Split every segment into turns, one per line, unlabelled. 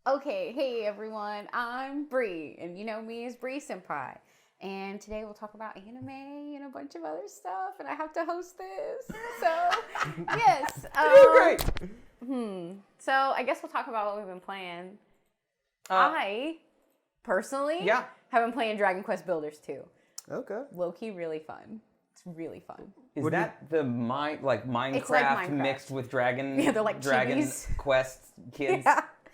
Okay, hey everyone, I'm Bree, and you know me as BreeSenpai. And today we'll talk about anime and a bunch of other stuff, and I have to host this. So, yes.
Great.
So, I guess we'll talk about what we've been playing. I, personally, have been playing Dragon Quest Builders 2.
Okay.
Low-key really fun. It's really fun.
Is that the Minecraft,
It's like Minecraft
mixed with Dragon?
Yeah, they're like
Dragon
chibis.
Quest kids.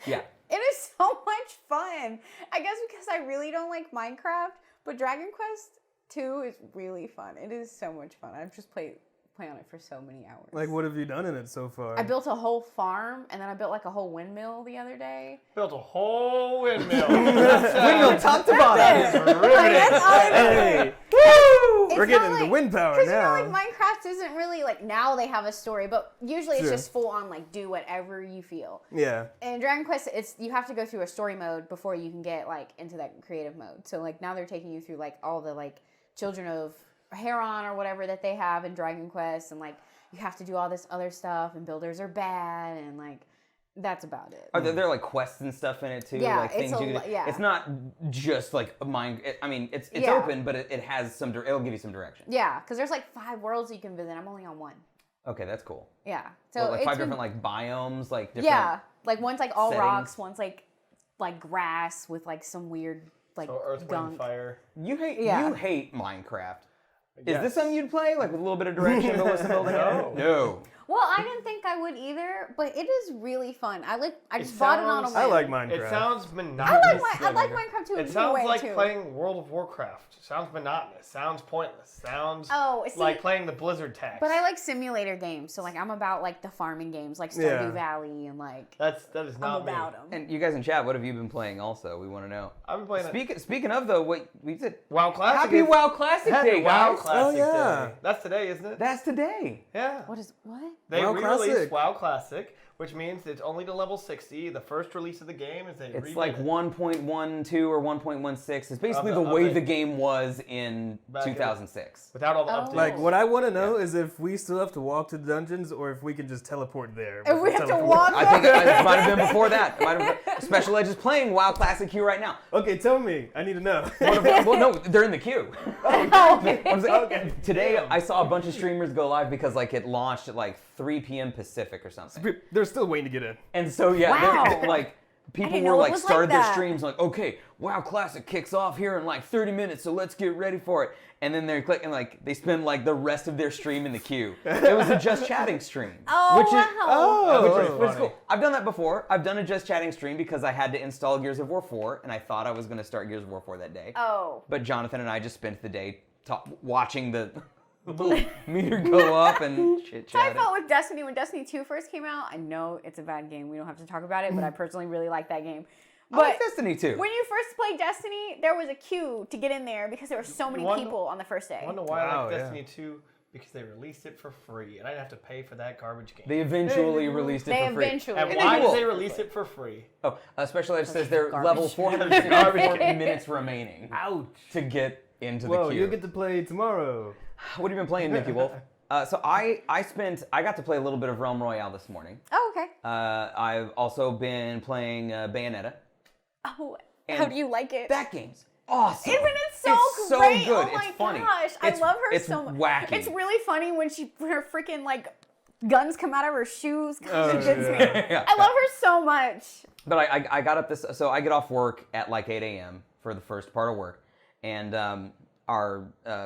Yeah. It is so much fun. I guess because I really don't like Minecraft, but Dragon Quest 2 is really fun. It is so much fun. I've just play on it for so many hours.
Like, what have you done in it so far?
I built a whole farm, and then I built like a whole windmill the other day.
Built a whole windmill.
Windmill top to bottom.
That's all
Hey,
It's
we're getting
not
into wind power
Because
now.
you know, like Minecraft isn't really like now they have a story, but usually it's
Sure.
just full on like do whatever you feel.
Yeah.
In Dragon Quest, you have to go through a story mode before you can get like into that creative mode. So like now they're taking you through like all the like children of Heron or whatever that they have in Dragon Quest, and like you have to do all this other stuff, and builders are bad, and like that's about it.
Are there like quests and stuff in it too?
Yeah,
like
it's
things you can do?
yeah.
It's not just like a mine. I mean, it's
Yeah.
open, but it has some. It'll give you some direction.
Yeah, because there's like 5 worlds you can visit. I'm only on 1.
Okay, that's cool.
Yeah, so
Like
it's
5
been-
different like biomes, like different.
Yeah, like one's like all
settings.
rocks, one's like grass with like some weird like
So earth,
gunk.
wind, fire.
You hate Minecraft. Is
Yes.
this something you'd play, like with a little bit of direction, but with some building?
No.
No.
Well, I didn't think I would either, but it is really fun. I just
It
bought it on a
sounds-
whim.
I like Minecraft.
It sounds monotonous.
I like Minecraft too.
It
in a
sounds
way
like
too.
playing World of Warcraft. Sounds monotonous. Sounds pointless. Sounds
see,
like playing the Blizzard tax.
But I like simulator games, so like I'm about like the farming games, like Stardew
Yeah.
Valley, and like
that is
I'm
not me.
about them.
And you guys in chat, what have you been playing? Also, we want to know.
I've been playing
Speaking of though, what we did.
WoW Classic.
Happy
is-
WoW Classic
Happy
Day,
WoW
guys!
Classic
yeah.
Day. That's today, isn't it?
That's today.
Yeah.
What?
They
WoW
re-released
Classic.
WoW Classic, which means it's only to level 60. The first release of the game is
It's like 1.12 or 1.16. It's basically
Of
the way
the-
the game was in
Back in-
2006.
without all the
Oh.
updates.
Like, what I want to know is if we still have to walk to the dungeons or if we can just teleport there.
If we have to
Teleport.
walk
I think it might have been before that. It might have Special Edge is playing WoW Classic queue right now.
Okay, tell me. I need to know.
Well, no, they're in the queue.
Okay.
I'm saying, today I saw a bunch of streamers go live because like it launched at like 3 p.m. Pacific or something.
They're still waiting to get in.
And so yeah,
Wow.
they're, like people
didn't
were
know it
like
was like
started their
that.
streams like, okay, WoW Classic kicks off here in like 30 minutes, so let's get ready for it. And then they're clicking like they spend like the rest of their stream in the queue. It was a just chatting stream.
Oh,
which is
wow.
which is cool. I've done that before. I've done a just chatting stream because I had to install Gears of War 4 and I thought I was going to start Gears of War 4 that day.
Oh.
But Jonathan and I just spent the day watching the little meter go up and chit
So I
chatting.
felt with Destiny when Destiny 2 first came out. I know it's a bad game. We don't have to talk about it, but I personally really like that game.
I
But
like Destiny too.
when you first played Destiny, there was a queue to get in there because there were so many
Wonder-
people on the first day.
I wonder why I
Wow,
like
yeah.
Destiny 2, because they released it for free, and I didn't have to pay for that garbage game.
They eventually released it
They
for free.
eventually.
and
they
why
will.
did they release it for free?
Oh, Special Edge says they're
Garbage.
level 464 minutes remaining
Ouch.
to get into
Whoa,
the queue.
you'll get to play tomorrow.
What have you been playing, Mickey Wolf? So I got to play a little bit of Realm Royale this morning.
Oh, okay.
I've also been playing Bayonetta.
Oh,
And
how do you like it?
That game's awesome.
Isn't it so
It's so
great?
good.
Oh my
It's funny.
gosh, I
It's-
love her
it's
so much.
wacky.
It's really funny when her freaking like guns come out of her shoes. Gosh,
Oh,
it gets me.
Yeah.
I love her so much.
But I got up so I get off work at like 8 a.m. for the first part of work, and our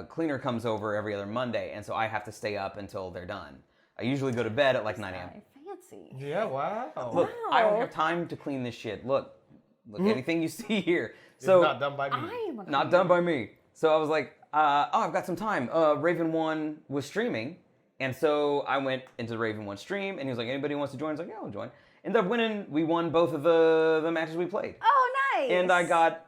cleaner comes over every other Monday, and so I have to stay up until they're done. I usually go to bed at like 9 a.m.
Fancy.
Yeah, wow.
Look, I don't
Wow.
have time to clean this shit. Look, anything you see here.
It's
So
not done by me.
I'm a
not done by me. So I was like, I've got some time. Raven 1 was streaming, and so I went into the Raven 1 stream, and he was like, anybody wants to join? I was like, yeah, I'll join. Ended up winning. We won both of the matches we played.
Oh, nice.
And I got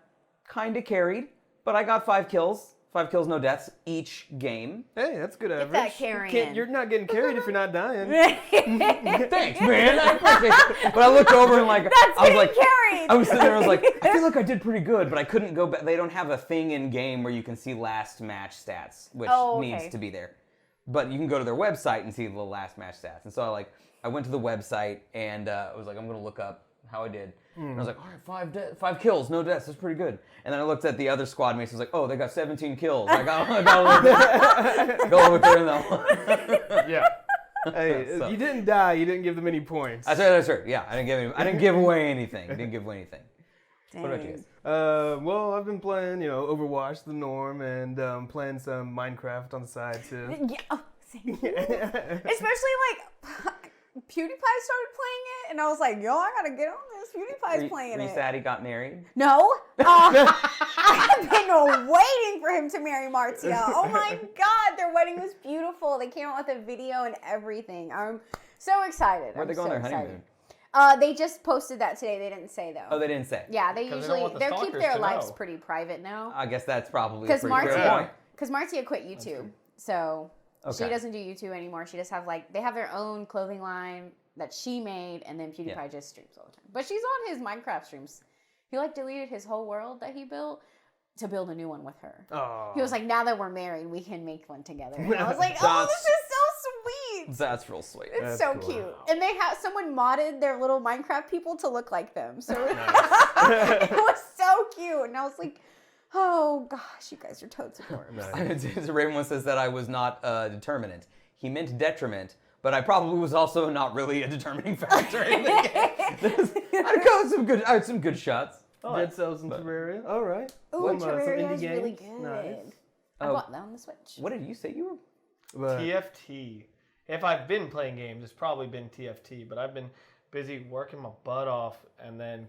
kind of carried, but I got 5 kills. 5 kills, no deaths each game.
Hey, that's good average.
that carrying.
You're not getting carried if you're not dying.
Thanks, man. I appreciate it. But I looked over and like,
That's
I was
getting
like,
carried.
I was sitting there. I was like, I feel like I did pretty good, but I couldn't go back. They don't have a thing in game where you can see last match stats, which
Oh, okay.
needs to be there. But you can go to their website and see the last match stats. And so I went to the website and I was like, I'm gonna look up how I did. And I was like, all right, 5 kills, no deaths. That's pretty good. And then I looked at the other squad mates. I was like, oh, they got 17 kills. I got a little bit there in that one.
Yeah. Hey,
So-
you didn't die. You didn't give them any points.
That's right. Yeah, I didn't give away anything. What about you guys?
Well, I've been playing, Overwatch, the norm, and playing some Minecraft on the side too.
Yeah, same. Especially PewDiePie started playing it, and I was like, yo, I gotta get on this. PewDiePie's playing
Were you
it.
sad he got married?
No. I've been waiting for him to marry Martia. Oh my God, their wedding was beautiful. They came out with a video and everything. I'm so excited.
Where'd they go on their honeymoon?
They just posted that today. They didn't say though.
Oh, they didn't say.
Yeah, they
'Cause they don't
usually
want the
they keep
stalkers
their
to
lives
know.
pretty private now.
I guess that's probably a
Because
pretty fair point.
Martia quit YouTube, so she
Okay.
doesn't do YouTube anymore. She just have they have their own clothing line that she made, and then PewDiePie just streams all the time. But she's on his Minecraft streams. He deleted his whole world that he built to build a new one with her.
Oh.
He was like, now that we're married, we can make one together. And I was like, oh, this is so sweet.
That's real sweet.
It's
That's
so
cool.
cute. And they have someone modded their little Minecraft people to look like them. So it was so cute. And I was like, oh gosh, you guys are totes adorable.
Raven one says that I was not a determinant. He meant detriment, but I probably was also not really a determining factor in the game. I had some good shots.
Dead Cells in Terraria. All right.
Ooh,
Some
Terraria
indie
is really
games.
good.
Nice.
I bought that on the Switch.
What did you say you were?
But
TFT. If I've been playing games, it's probably been TFT, but I've been busy working my butt off and then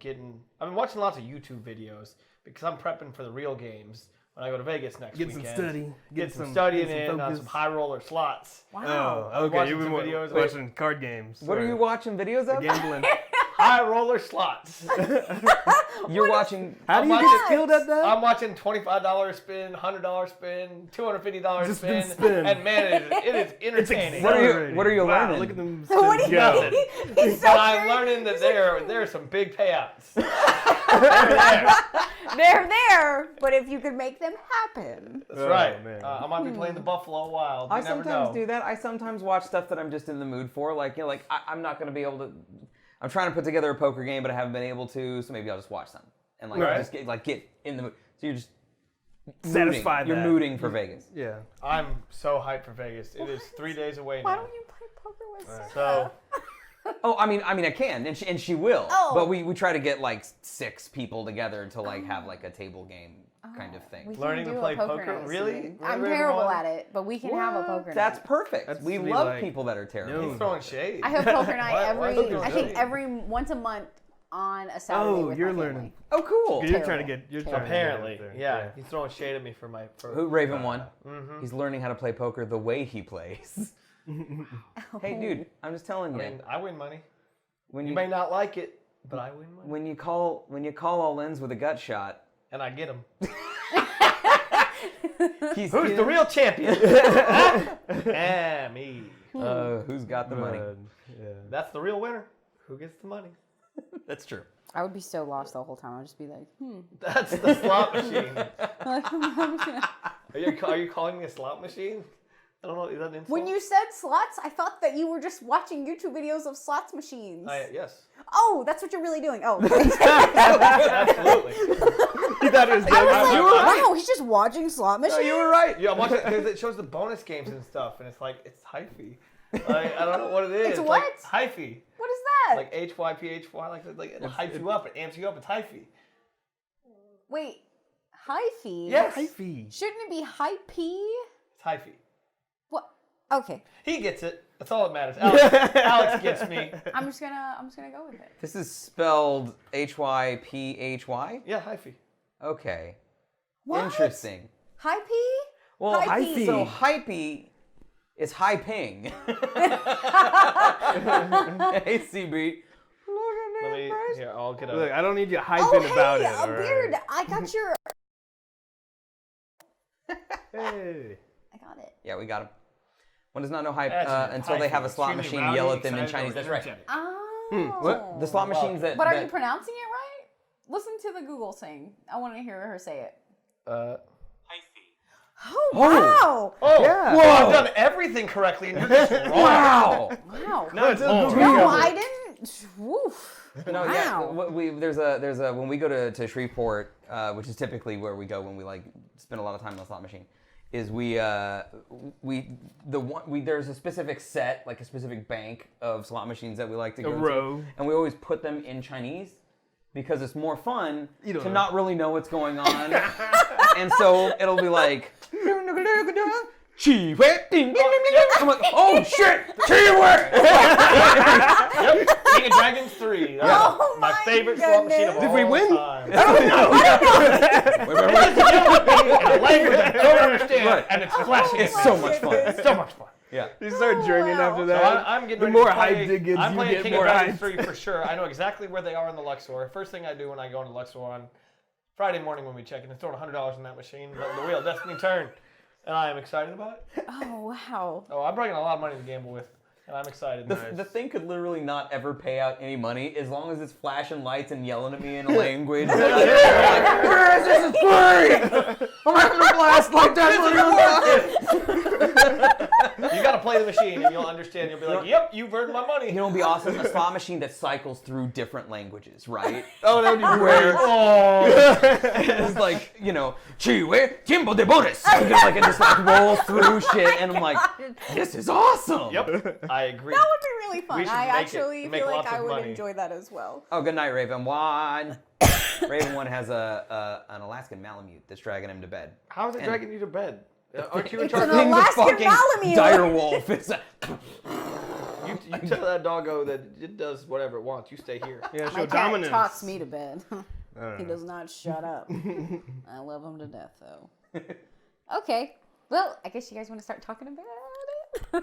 I've been watching lots of YouTube videos because I'm prepping for the real games when I go to Vegas next
Get
weekend.
some study.
Get some studying
get
in on
focus.
some high roller slots.
Wow.
Oh, okay.
watching
You've been
some videos of
watching card games.
What are you watching videos of?
Gambling.
High roller slots.
You're watching.
How do you
I'm
get
watching-
skilled at that?
I'm watching $25 spin, $100 spin, $250
Just
spin,
spin.
and man, it is entertaining.
What are you
Wow,
learning?
Look at them.
What do you
go.
mean? He's so
But I'm
serious.
learning that there are some big payouts.
They're there, but if you could make them happen.
That's
Oh,
right.
man.
I might be playing the Buffalo Wild. You
I
never
sometimes
know.
do that. I sometimes watch stuff that I'm just in the mood for. I'm not going to be able to. I'm trying to put together a poker game, but I haven't been able to. So maybe I'll just watch something and
Right.
just get in the mood. So you're just
Satisfy
You're
that.
mooting for Vegas.
Yeah.
I'm so hyped for Vegas. It is 3 days away
Why
now.
don't you play poker with Sarah?
So
Oh, I mean, I can, and she will.
Oh.
But we try to get 6 people together to have a table game kind of thing.
We can
Learning to
do a
play
poker
poker?
night
Really?
soon.
Really,
I'm
really
terrible
want-
at it, but we can have a poker
That's
night.
perfect.
That's
We
to be
love
like-
people that are terrible.
No.
he's throwing shade.
I have poker night
Why
every,
is he
I think
doing
every once a month on a Saturday
Oh,
with
you're
my
learning.
Oh, cool.
You're trying to get. You're trying
Apparently,
to get up there.
yeah. He's throwing shade at me for my.
Who Raven won?
Mhm.
He's learning how to play poker the way he plays. Hey, dude, I'm just telling you.
I mean, I win money.
when
You may not like it, but I win money,
when you call all ends with a gut shot,
and I get him.
he's
Who's the real champion? Me.
who's got the money?
Yeah.
That's the real winner. Who gets the money?
That's true.
I would be so lost the whole time. I would just be like,
That's the slot machine. Are you calling me a slot machine? I don't know. Is that an insult?
When you said slots, I thought that you were just watching YouTube videos of slots machines.
Yes.
Oh, that's what you're really doing. Oh.
Absolutely.
You thought it was
I was
good.
like, wow, he's just watching slot machines.
Oh, you were right.
Yeah, I'm watching because it shows the bonus games and stuff, and it's like it's hyphy. I don't know what it is.
It's
like
what?
hyphy.
What is that?
Like HYPHY, like it hypes you up, it amps you up. It's hyphy.
Wait, hyphy?
Yes.
Hyphy.
Shouldn't it be hypey?
It's hyphy.
What? Okay,
He gets it. That's all that matters. Alex gets me.
I'm just gonna go with it.
This is spelled HYPHY?
Yeah, hyphy.
Okay.
What?
Interesting.
Hypey?
Well,
Hypey.
so hypey is high ping. Hey, CB.
Let me here. I'll get
Look,
a.
I don't need you hyping
Oh, hey,
about it.
a
all right?
beard. I got your.
Hey.
I got it.
Yeah, we got him. One does not know hype
That's
until they have a
hyphy.
slot
Extremely
machine yell
rowdy,
at them in
excited,
Chinese.
or
That's right.
energetic.
Oh.
What?
The slot machines that.
But are
that-
you pronouncing it right? Listen to the Google thing. I want to hear her say it. Oh, wow.
Oh,
Yeah.
well, I've done everything correctly, and you're just wrong.
Wow!
Wow.
No, it's
No,
No, I didn't. Woof.
No,
Wow.
yeah. There's a when we go to Shreveport, which is typically where we go when we like spend a lot of time on the slot machine, is there's a specific set, like a specific bank of slot machines that we like to go
row.
to, and we always put them in Chinese because it's more fun to
know.
not really know what's going on, and so it'll be like. I'm like, oh shit, Chi-Wei!
Yep, King of Dragons 3. That's
Oh
my
my
favorite slot machine of all
Did we win?
time.
Right.
In a language I don't understand, and it's flashing.
It's so much fun.
It's so much fun.
Yeah.
You start drinking
wow.
after
So
that.
I'm getting
the
ready
more
to play,
hyped it gets,
I'm
you
playing
get
King
more
of Dragons
hyped.
3 for sure. I know exactly where they are in the Luxor. First thing I do when I go into Luxor on Friday morning when we check in is throwing $100 in that machine, letting the wheel of destiny turn. And I am excited about it.
Oh, wow.
Oh, I'm bringing a lot of money to gamble with, and I'm excited.
The thing could literally not ever pay out any money as long as it's flashing lights and yelling at me in a language. Like, where is this? It's free! I'm having a blast like that money on that.
You got to play the machine, and you'll understand. You'll be like, "Yep, you've earned my money."
You know, it'd be awesome. A slot machine that cycles through different languages, right?
Oh, that would be great.
It's like, you know, Chi-Wei, Tiempo de Boris. Like, it just like rolls through shit, and I'm like, this is awesome.
Yep, I agree.
That would be really fun.
We should
I
make it
actually
and make
feel like
lots
I
of
would
money.
enjoy that as well.
Oh, good night, Raven One. Raven One has an Alaskan Malamute that's dragging him to bed.
How is it dragging you to bed? Aren't you in
It's
charge?
an Alaskan Malamute.
dire wolf. It's a,
You tell that doggo that it does whatever it wants. You stay here.
Yeah,
My
show
cat
dominance.
talks me to bed.
don't
He
know.
does not shut up. I love him to death, though. Okay. Well, I guess you guys want to start talking about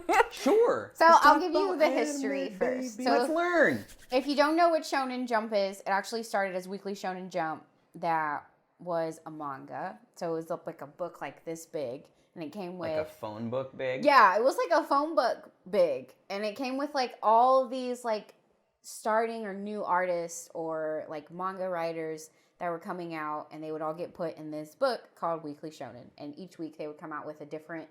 it.
sure.
So
Let's
I'll
talk
give you
about
the
anime,
history first.
baby.
Let's
So
learn.
if you don't know what Shonen Jump is, it actually started as Weekly Shonen Jump. That was a manga. So it was like a book like this big, and it came with
Like a phone book big.
Yeah, it was like a phone book big, and it came with like all these like starting or new artists or like manga writers that were coming out, and they would all get put in this book called Weekly Shonen, and each week they would come out with a different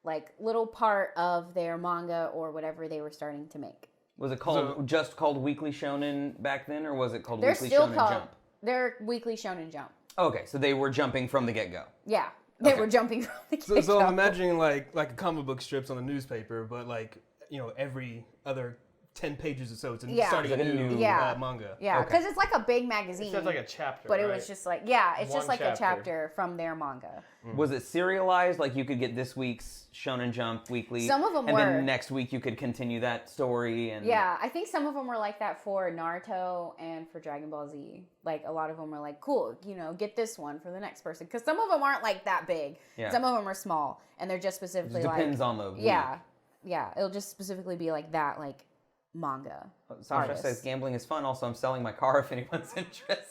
like little part of their manga or whatever they were starting to make.
Was it called just called Weekly Shonen back then, or was it called
They're
Weekly
still
Shonen
called
Jump?
they're Weekly Shonen Jump.
Okay, so they were jumping from the get-go.
Yeah, they
Okay.
were jumping from the
So
get-go.
I'm imagining like a comic book strips on a newspaper, but like, you know, every other 10 pages or so, it's
Yeah.
starting
Like
a
a
new
new-
Yeah.
manga.
Yeah,
Okay.
because it's like a big magazine.
It sounds like a chapter.
but it
right?
was just like, yeah, it's just
One
like a
chapter.
chapter from their manga.
Was it serialized? Like you could get this week's Shonen Jump weekly.
Some of them
and
were.
then next week you could continue that story. And
Yeah, I think some of them were like that for Naruto and for Dragon Ball Z. Like a lot of them were like, cool, you know, get this one for the next person. Because some of them aren't like that big.
Yeah.
Some of them are small, and they're just
It
specifically
just depends
like,
on the week.
yeah, it'll just specifically be like that, like manga.
Sasha
artists.
says gambling is fun. Also, I'm selling my car if anyone's interested.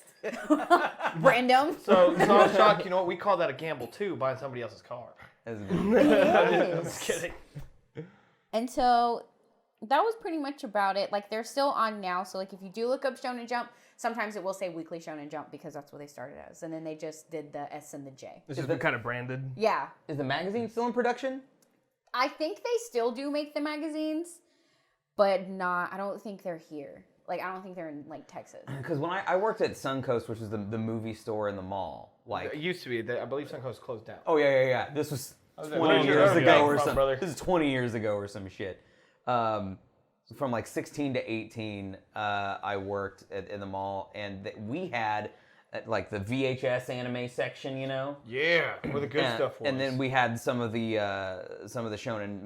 Random.
So I'm shocked. You know what? We call that a gamble too, buying somebody else's car.
That's good.
I'm just kidding.
And so that was pretty much about it. Like they're still on now. So like if you do look up Shonen Jump, sometimes it will say Weekly Shonen Jump because that's what they started as. And then they just did the S and the J.
It's just been kind of branded.
Yeah.
Is the magazine still in production?
I think they still do make the magazines, but not, I don't think they're here. Like, I don't think they're in, like, Texas.
Because when I worked at Suncoast, which is the movie store in the mall, like,
It used to be. I believe Suncoast closed down.
oh yeah. This was
was
20
where's your
years
other
ago
gang
or
from,
something.
brother?
This is 20 years ago or some shit. From like 16 to 18, I worked in the mall, and we had like the VHS anime section, you know.
Yeah, where the good
and,
stuff was.
And then we had some of the Shonen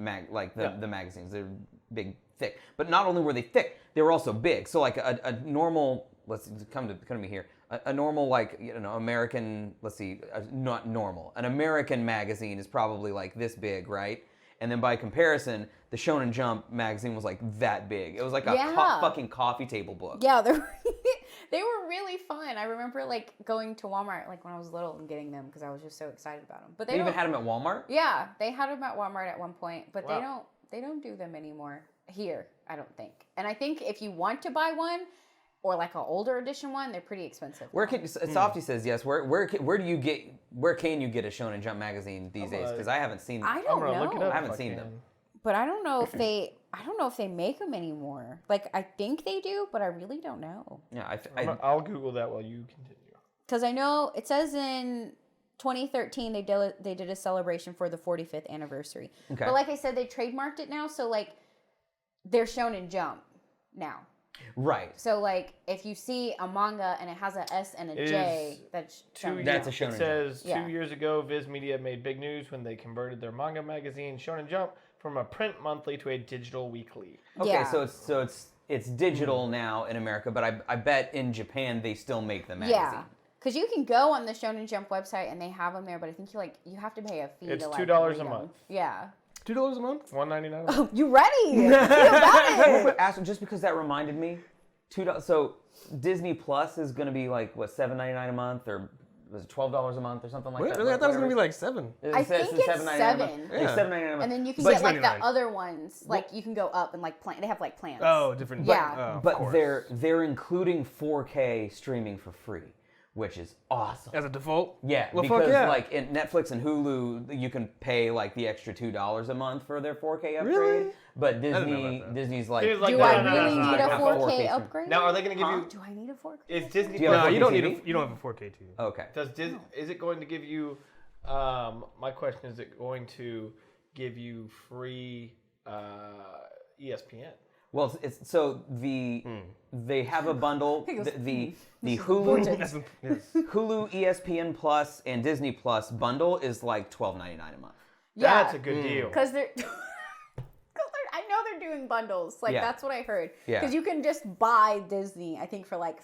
the magazines. They're big, thick. But not only were they thick, they were also big. So like a normal, let's come to me here. A normal, like, you know, American, let's see, not normal. An American magazine is probably like this big, right? And then by comparison, the Shonen Jump magazine was like that big. It was like a
Yeah.
fucking coffee table book.
Yeah, they were really fun. I remember, like, going to Walmart, like, when I was little and getting them because I was just so excited about them. But
They even had them at Walmart?
Yeah, they had them at Walmart at one point, but
Wow.
they don't do them anymore here, I don't think. And I think if you want to buy one, or like an older edition one, they're pretty expensive.
Where can Softy says yes? Where can you get a Shonen Jump magazine these days? Because I haven't seen.
I
I'm
don't
gonna
know.
look it up.
I haven't
if
seen
can.
them.
but I don't know if they make them anymore. Like, I think they do, but I really don't know.
Yeah,
I'll Google that while you continue.
Because I know it says in 2013 they did a celebration for the 45th anniversary.
Okay.
But like I said, they trademarked it now, so like they're Shonen Jump now.
Right.
So like if you see a manga and it has a S and a J, that's Shonen
That's
Jump.
a Shonen
It says
Jump.
2 years ago, Viz Media made big news when they converted their manga magazine Shonen Jump from a print monthly to a digital weekly.
Okay,
Yeah.
so it's digital now in America, but I bet in Japan they still make the magazine.
Yeah. Because you can go on the Shonen Jump website and they have them there, but I think you have to pay a fee.
It's
to, like,
$2
read
a
them.
month.
Yeah.
$2 a month?
$1.99.
Oh, you ready? You got it.
But ask, just because that reminded me, $2. So Disney Plus is going to be like what, $7.99 a month, or was it $12 a month or something like
Wait,
that?
really? I thought it was going to be like $7.
I think it's $7.
$7.99 a month.
Yeah.
Yeah, $7.99 a month.
And then you can
But-
get like the
$6.99.
other ones. Like you can go up and like they have like plans.
Oh, different.
Yeah.
Oh, of
But
course.
they're including 4K streaming for free, which is awesome.
As a default?
Yeah,
Well,
because
fuck yeah.
like in Netflix and Hulu, you can pay like the extra $2 a month for their 4K upgrade.
Really?
But
didn't know about that.
Disney's like,
Here's like,
Do
no,
I
no, no,
really
no,
need
no,
a
no,
4K
4K.
upgrade?
Now, are they going to give you?
Do I need a 4K?
Is Disney?
Do you have
No,
a
you don't
4K
need
TV?
you don't have a 4K TV.
Okay.
Is it going to give you? My question is: it going to give you free ESPN?
Well, it's so they have a bundle.
He goes,
The Hulu
Yes.
Hulu, ESPN Plus, and Disney Plus bundle is like $12.99 a month.
Yeah.
That's a good deal.
Because I know they're doing bundles. Like
Yeah.
that's what I heard.
Yeah.
Because you can just buy Disney, I think, for like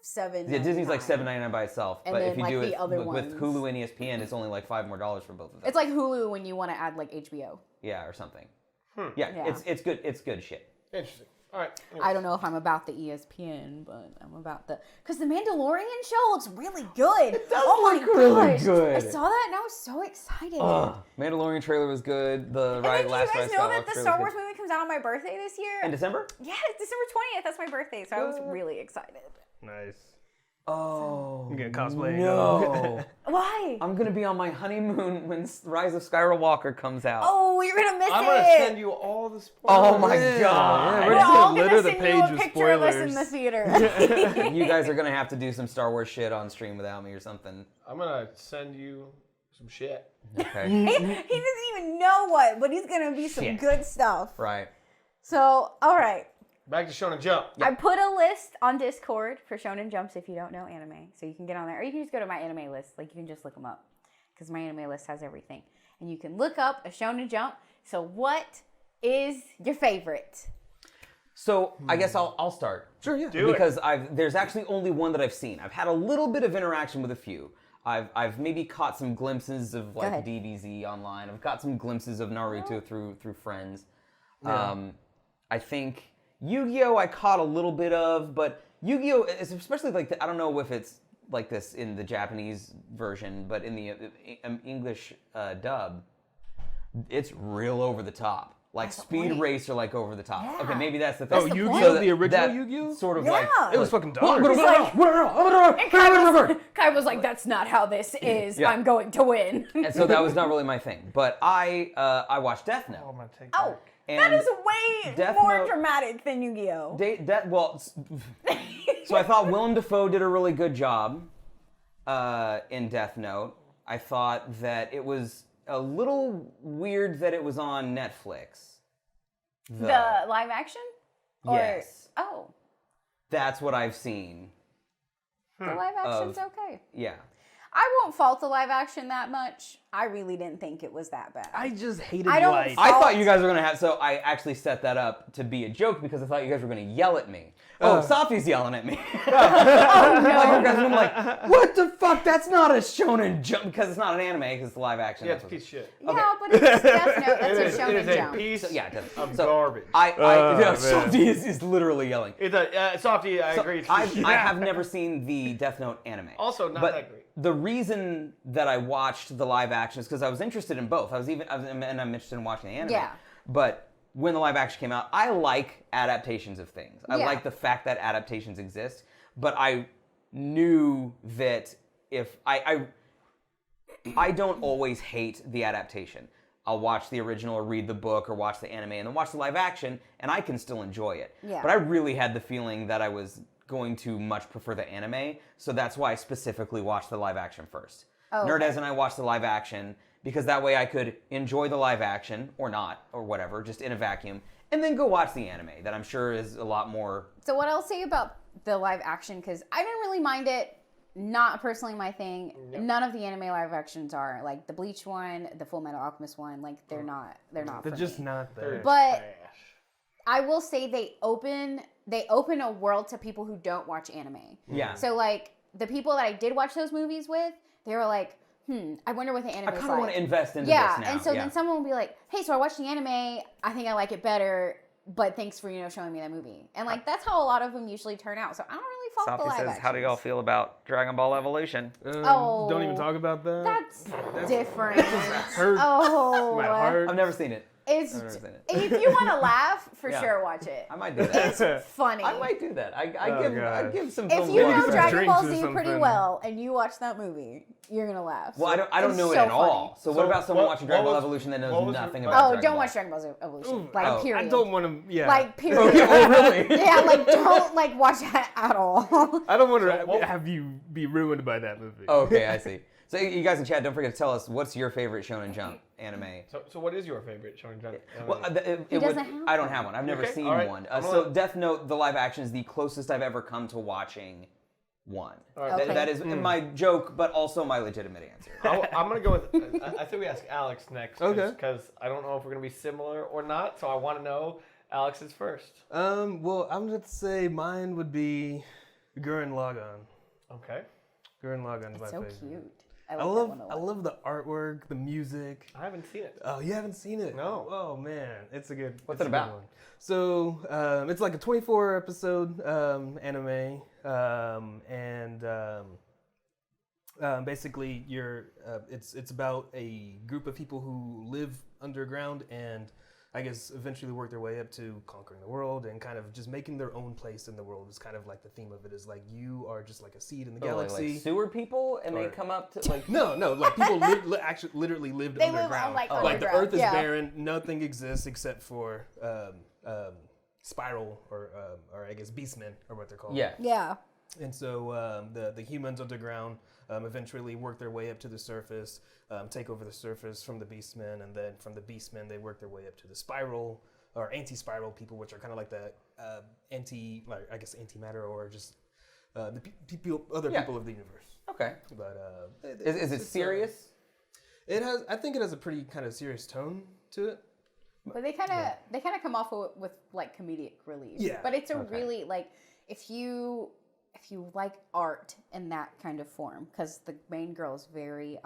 $7.
Yeah, Disney's like $7.99 by itself,
And
but
then,
if you
like,
do
the
it
other
with
ones.
Hulu and ESPN, it's only like $5 more for both of them.
It's like Hulu when you want to add like HBO.
Yeah, or something.
Hmm.
Yeah,
Yeah.
it's good. It's good shit.
Interesting. All right.
I don't know if I'm about the ESPN, but I'm about the... Because the Mandalorian show looks really good. It
does
oh
look
my
really
gosh.
good.
I saw that and I was so excited.
Mandalorian trailer was good. The
And then
Last
do you guys
Rise
know that
Skywalker
the
trailer
Star
was
Wars
good.
movie comes out on my birthday this year?
In December?
Yeah, it's December 20th. That's my birthday, so I was really excited.
Nice.
Oh,
You get cosplay.
no!
Why?
I'm gonna be on my honeymoon when Rise of Skywalker comes out.
Oh, you're going to miss
I'm
it.
going to send you all the spoilers.
Oh my
Yeah,
god!
yeah,
We're
just
all
gonna
going
litter
to
the
send
page
you a
with
picture of us in the
spoilers.
theater.
You guys are gonna have to do some Star Wars shit on stream without me or something.
I'm going to send you some shit.
Okay.
he doesn't even know what, but he's going to be some
Shit.
good stuff.
Right.
So, all right.
Back to Shonen Jump.
I put a list on Discord for Shonen Jumps if you don't know anime. So you can get on there. Or you can just go to my anime list. Like, you can just look them up. Because my anime list has everything. And you can look up a Shonen Jump. So what is your favorite?
So I guess I'll start.
Sure, yeah.
Do it.
Because there's actually only one that I've seen. I've had a little bit of interaction with a few. I've maybe caught some glimpses of like
ahead.
DBZ online. I've got some glimpses of Naruto through friends.
Yeah.
I think Yu-Gi-Oh! I caught a little bit of, but Yu-Gi-Oh! Is especially like I don't know if it's like this in the Japanese version, but in the English dub, it's real over the top. Like
That's the
Speed
point.
Racer, like over the top.
Yeah.
Okay, maybe that's the thing.
That's the
Yu-Gi-Oh!
point.
So
The original
that
Yu-Gi-Oh?
Sort of
Yeah.
like
It was fucking dark.
He's like, and Kai was like, that's not how this is.
Yeah.
I'm going to win.
And so that was not really my thing. But I watched Death
Oh,
Note.
I'm going to take
Oh,
that.
that
And
is way
Death
more
Note-
dramatic than Yu-Gi-Oh!
So I thought Willem Dafoe did a really good job in Death Note. I thought that it was a little weird that it was on Netflix.
The live action?
Yes.
Oh,
That's what I've seen.
the live action's okay.
Yeah.
I won't fault the live action that much. I really didn't think it was that bad.
I just hated
I don't
light.
I thought you guys were going to have... So I actually set that up to be a joke because I thought you guys were going to yell at me. Oh, Safi's yelling at me.
Oh, no.
Like, you guys are like, what the fuck? That's not a Shonen Jump. Because it's not an anime, because it's live action.
Yeah,
That's
it's a piece of shit.
Yeah, but it's Death Note. That's
It
a
is
Shonen
a
Jump.
piece
So, yeah, it does.
of
So,
garbage.
yeah,
man.
Softy is literally yelling.
It's a Softy, I agree. It's a piece of
I
shit.
have never seen the Death Note anime.
Also, not
but
that great.
the reason that I watched the live action is because I was interested in both. And I'm interested in watching the anime.
Yeah.
But when the live action came out, I like adaptations of things. I
Yeah.
like the fact that adaptations exist. But I knew that if I don't always hate the adaptation. I'll watch the original or read the book or watch the anime and then watch the live action, and I can still enjoy it.
Yeah.
But I really had the feeling that I was going to much prefer the anime, so that's why I specifically watched the live action first.
Oh, okay.
Nerdez and I watched the live action because that way I could enjoy the live action, or not, or whatever, just in a vacuum, and then go watch the anime that I'm sure is a lot more...
So what I'll say about the live action, because I didn't really mind it, not personally my thing.
Yep.
None of the anime live actions are. Like the Bleach one, the Full Metal Alchemist one, like they're not
They're
for
just
me.
not there.
But I will say they open a world to people who don't watch anime.
Yeah.
So like the people that I did watch those movies with, they were like, I wonder what the anime is like.
I kind of want to invest into
Yeah,
this now.
and so then someone will be like, hey, so I watched the anime, I think I like it better, but thanks for, showing me that movie. And like that's how a lot of them usually turn out. So I don't really fault the live actions.
how do y'all feel about Dragon Ball Evolution?
Don't even talk about that.
That's different.
hurt
Oh,
my heart.
I've never seen it.
It's
I've never seen it.
if you want to laugh, for
Yeah.
sure, watch it.
I might do that.
It's funny.
I might do that. I
God.
give some
If
films
you
a
know
watch.
Dragon
drinks
Ball
or
Z pretty
something.
well and you watch that movie, you're gonna laugh.
Well, I don't
It's
know it
so
at all.
funny.
So what
So
about someone
what-
watching Dragon
what
Ball
was-
Evolution that knows
what was-
nothing
oh,
about
Oh,
Dragon
don't
Ball?
watch Dragon Ball Z Evolution.
Ooh,
Like,
oh,
period.
I don't want to. Yeah.
Like, period.
Okay, oh, really?
Yeah, like, don't, like, watch that at all.
I don't want to
So what-
have you be ruined by that movie.
Okay, I see. So you guys in chat, don't forget to tell us what's your favorite Shonen Jump anime.
So what is your favorite Shonen Jump?
Well,
He doesn't have
I don't
one.
have one. I've never
Okay,
seen
all right.
one.
I'm
So
gonna-
Death Note, the live action, is the closest I've ever come to watching one.
All right.
Okay.
That is my joke, but also my legitimate answer.
I'm gonna go with. I think we ask Alex next.
Okay.
Because I don't know if we're gonna be similar or not, so I want to know Alex's first.
Well, I'm going to say mine would be Gurren Lagann.
Okay.
Gurren Lagann is my
So
favorite.
cute.
I
like that
love
one a
I
lot.
love the artwork, the music.
I haven't seen it.
Oh, you haven't seen it?
No.
Oh man, it's a good.
What's
it's
it
a good
about?
one. So it's like a 24 episode anime, and basically it's about a group of people who live underground and I guess eventually work their way up to conquering the world and kind of just making their own place in the world is kind of like the theme of it. Is like you are just like a seed in the galaxy.
Like sewer people, and they
Or-
come up to like.
No, like people actually literally lived
They live
underground.
on, like,
Like the
underground,
earth is
yeah.
barren, nothing exists except for Spiral or I guess Beastmen or what they're called.
Yeah.
Yeah.
And so the humans underground eventually work their way up to the surface, take over the surface from the Beastmen, and then from the Beastmen they work their way up to the Spiral or anti-Spiral people, which are kind of like the antimatter or just the other
Yeah.
people of the universe.
Okay.
But
Is it serious?
It has. I think it has a pretty kind of serious tone to it.
But they kind of come off with like comedic relief.
Yeah.
But it's a really like if you like art in that kind of form, because the main girl is very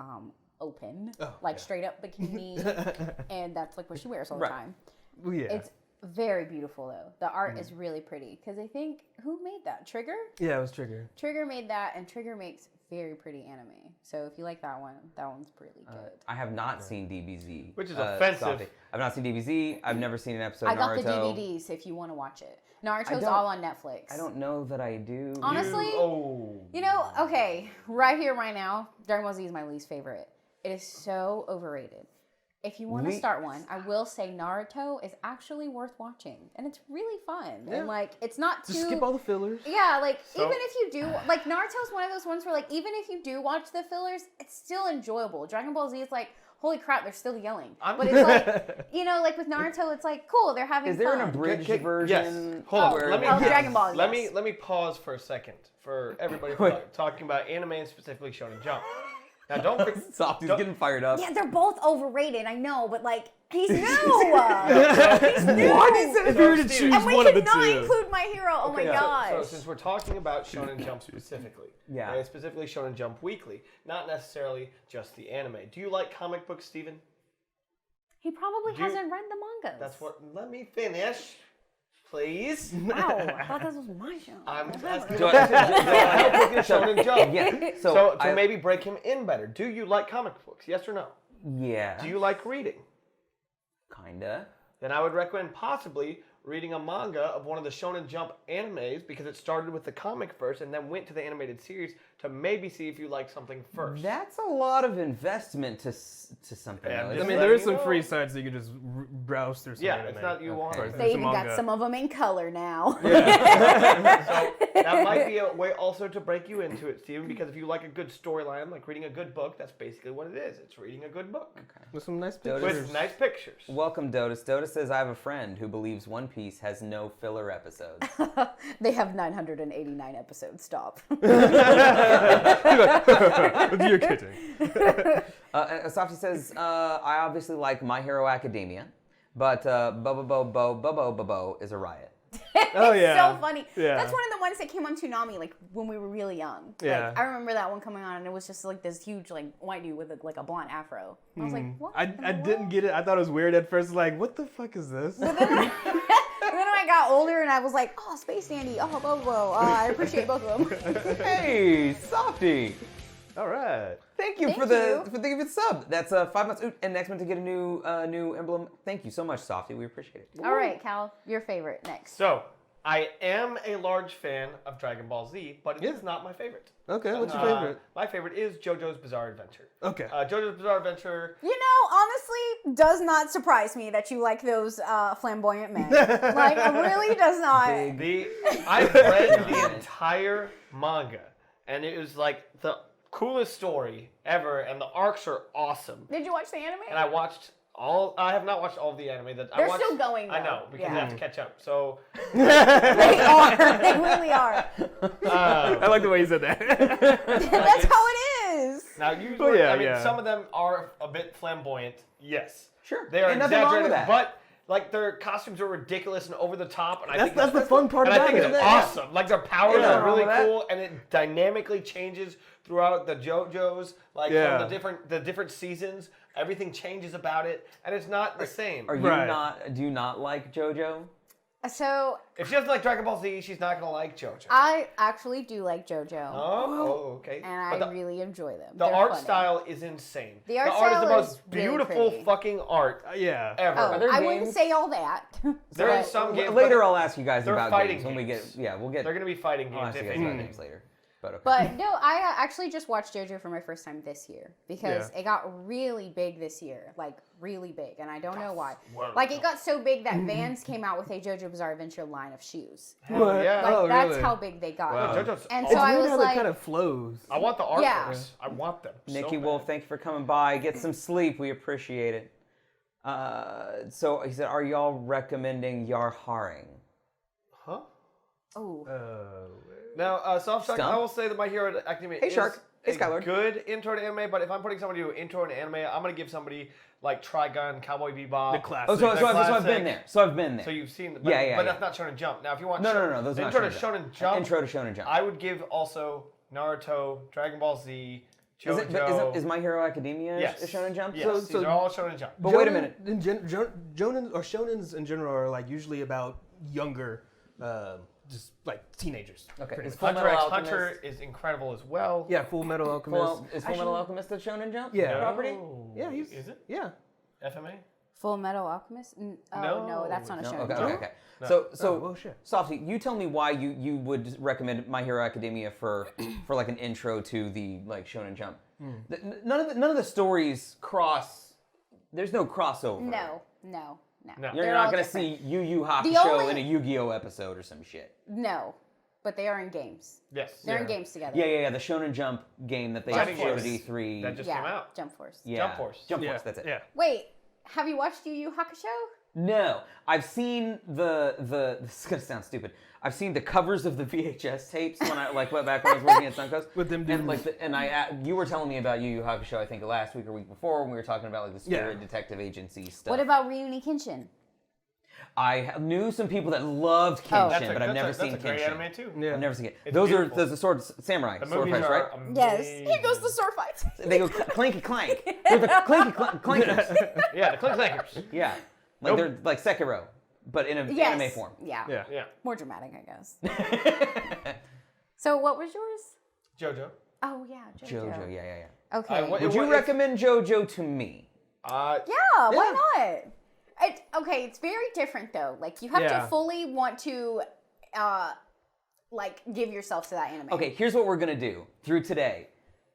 open, like straight up bikini, and that's like what she wears all the
Right.
time.
Well, yeah.
It's very beautiful though. The art is really pretty because I think who made that? Trigger.
Yeah, it was Trigger.
Trigger made that, and Trigger makes very pretty anime. So if you like that one's really good.
I have not seen DBZ.
Which is offensive.
Softy. I've not seen DBZ. I've never seen an episode
I
of
got
Naruto.
the DVDs if you want to watch it. Naruto's
don't-
all on Netflix.
I don't know that I do.
Honestly, you know, okay, right here, right now, Dragon Ball Z is my least favorite. It is so overrated. If you want to start one, I will say Naruto is actually worth watching, and it's really fun. And like, it's not too.
Just skip all the fillers.
Yeah, like
So-
even if you do, like Naruto's one of those ones where like even if you do watch the fillers, it's still enjoyable. Dragon Ball Z is like, holy crap, they're still yelling. But it's like, you know, like with Naruto, it's like cool, they're having
Is there
fun.
an abridged
Yes.
version?
Hold on.
where-
Let me
Dragon Ball,
Let
yes.
me pause for a second for everybody talking about anime and specifically Shonen Jump. Now don't forget.
Softy's getting fired up.
Yeah, they're both overrated, I know, but like he's new. He's new.
What? He said if you were to
Steve,
choose
And we
one of the
cannot
two.
include my hero. Oh my gosh.
So since we're talking about Shonen Jump specifically,
Yeah.
and specifically Shonen Jump Weekly, not necessarily just the anime. Do you like comic books, Steven?
He probably
you-
hasn't read the mangas.
That's what. Let me finish, please.
Wow, I thought this was my show.
I'm
Whatever.
asking
Do I-
help with Shonen Jump.
Yeah.
So
I-
to maybe break him in better, do you like comic books? Yes or no?
Yeah.
Do you like reading?
Kinda.
Then I would recommend possibly reading a manga of one of the Shonen Jump animes because it started with the comic first and then went to the animated series to maybe see if you like something first.
That's a lot of investment to something.
Yeah,
though,
I
I
isn't
mean,
it?
there is some free sites that you can just browse through some
Yeah,
anime.
it's not you want.
Okay.
it.
They even
Some
got
manga.
some of them in color now.
So that might be a way also to break you into it, Steven, because if you like a good storyline, like reading a good book, that's basically what it is. It's reading a good book
With some nice
Dodos.
pictures.
with nice pictures.
Welcome, Dotus. Dotus says, I have a friend who believes One Piece has no filler episodes.
They have 989 episodes. Stop.
You're kidding.
Softy says, I obviously like My Hero Academia, but Bobo is a riot.
Oh,
It's
yeah.
so funny.
Yeah.
That's one of the ones that came on Toonami like when we were really young.
Yeah.
Like, I remember that one coming on and it was just like this huge like white dude with like a blonde afro. I was like, what?
I didn't get it. I thought it was weird at first. Like, what the fuck is this?
And then I got older and I was like, oh, Space Dandy, oh, Bobo. I appreciate both of them.
Hey, Softy!
All right.
Thank you for the sub. That's 5 months. Ooh, and next month to get a new emblem. Thank you so much, Softy. We appreciate it.
All right, Cal, your favorite next.
So, I am a large fan of Dragon Ball Z, but it is not my favorite.
Okay, what's your favorite?
My favorite is JoJo's Bizarre Adventure.
Okay.
JoJo's Bizarre Adventure.
You know, honestly, does not surprise me that you like those flamboyant men. Like, it really does not.
I've read the entire manga, and it was like the coolest story ever, and the arcs are awesome.
Did you watch the anime?
And I have not watched all of the anime that I
They're
watched.
still going,
I
though.
know, because
Yeah.
I have to catch up. So,
They are. They really are.
I like the way you said that.
That's how it is.
now usually,
yeah,
I mean,
yeah.
some of them are a bit flamboyant. Yes.
Sure.
They are
Ain't nothing wrong with
exaggerated,
that.
but like their costumes are ridiculous and over the top, and I think
That's the fun part
and
about
I think
it.
it's awesome. Like their powers
Yeah.
are really
Wrong with that.
cool, and it dynamically changes throughout the JoJo's. Like
Yeah.
from the different seasons, everything changes about it, and it's not the same.
Are you
Right.
do you not like JoJo?
So,
If she doesn't like Dragon Ball Z, she's not gonna like JoJo.
I actually do like JoJo.
Oh, okay.
And
But
I really enjoy them.
the
They're
art
funny.
style is insane.
The art
is the
style
most
is really
beautiful
pretty.
fucking art
Yeah.
ever.
Oh,
there
I wouldn't
games?
say all that.
There
But-
is some games.
Later,
but
I'll ask you guys
they're
about
fighting
games when we get.
games.
Yeah, we'll get.
they're gonna be fighting
I'll
games.
ask you
If
guys
anything.
about games later. But okay.
But no, I actually just watched JoJo for my first time this year because
Yeah.
it got really big this year, like really big, and I don't know why.
Whoa.
Like it got so big that Vans came out with a JoJo Bizarre Adventure line of shoes.
What?
yeah.
Like
Oh,
that's
really?
how big they got.
Wow.
JoJo's
And
awesome.
so I
It's weird
was
how
like,
that kind of flows.
I want the artworks.
Yeah.
I want them. so
Nikki
bad.
Wolf, thank you for coming by. Get some sleep. We appreciate it. So he said, are y'all recommending Yarharing?
Huh?
oh,
Now, Soft Shark,
Stump?
I will say that My Hero Academia
Hey,
is
Shark. Hey,
a
Skylord.
good intro to anime, but if I'm putting somebody to intro to anime, I'm going to give somebody like Trigun, Cowboy Bebop.
The classic.
Oh, so
The
I've been
classic.
there. So I've been there.
So you've seen, but,
Yeah, yeah,
but
yeah.
that's not Shonen Jump. Now, if you want
No, those are not
intro to
Shonen
Shonen Jump,
Intro to Shonen Jump.
I would give also Naruto, Dragon Ball Z,
Is,
JoJo.
is My Hero Academia
yes.
a Shonen Jump?
Yes, these are all Shonen Jump.
But wait a minute.
Jonens or shonens in general are like usually about younger, just like teenagers.
Okay.
pretty
Is
much.
Full
Hunter
Metal
x
Alchemist-
Hunter is incredible as well.
Yeah, Full Metal Alchemist.
Is Full Metal Alchemist a Shonen Jump
Yeah.
property?
No.
Yeah, he's
Is it?
Yeah.
FMA?
Full Metal Alchemist? Oh
No.
no, that's not a
No?
show.
Okay. So
Oh, well, shit.
Softy, you tell me why you would recommend My Hero Academia for like an intro to the like Shonen Jump. None of the stories cross. There's no crossover.
No.
No.
You're
They're
not
all
gonna
different.
see Yu Yu
The
Hakusho
only-
in a Yu-Gi-Oh episode or some shit.
No, but they are in games.
Yes.
They're in
Yeah.
games together.
Yeah. The Shonen Jump game that they
Jump
showed at
Force.
E3.
That just came out.
Jump Force.
yeah.
Jump Force.
Jump
Yeah.
Force. That's it.
Yeah.
Wait, have you watched Yu Yu Hakusho?
No, I've seen the. This is gonna sound stupid. I've seen the covers of the VHS tapes when I went back when I was working at Suncoast.
With them
and
dudes.
you were telling me about Yu Yu Hakusho I think last week or week before when we were talking about like the Spirit
Yeah.
Detective Agency stuff.
What about Ryuni Kenshin?
I knew some people that loved
Oh.
Kenshin, but I've never seen
That's a great
Kenshin.
anime too.
Yeah.
I've never seen it.
It's
Those
beautiful.
are the sword samurai
The
sword
movies
fights,
are
right?
amazing.
Yes, here goes the sword fights.
They go clanky clank. They're the clanky clankers.
Yeah, the Clink Clankers.
Yeah, like
Nope.
they're like Sekiro, but in an
Yes.
anime form.
Yeah.
Yeah.
Yeah.
More dramatic, I guess. So what was yours?
JoJo.
Oh yeah, JoJo.
JoJo, yeah.
Okay.
what-
Would you recommend JoJo to me?
Yeah, why not? Okay, it's very different though. Like you have
Yeah.
to fully want to like give yourself to that anime.
Okay, here's what we're gonna do through today.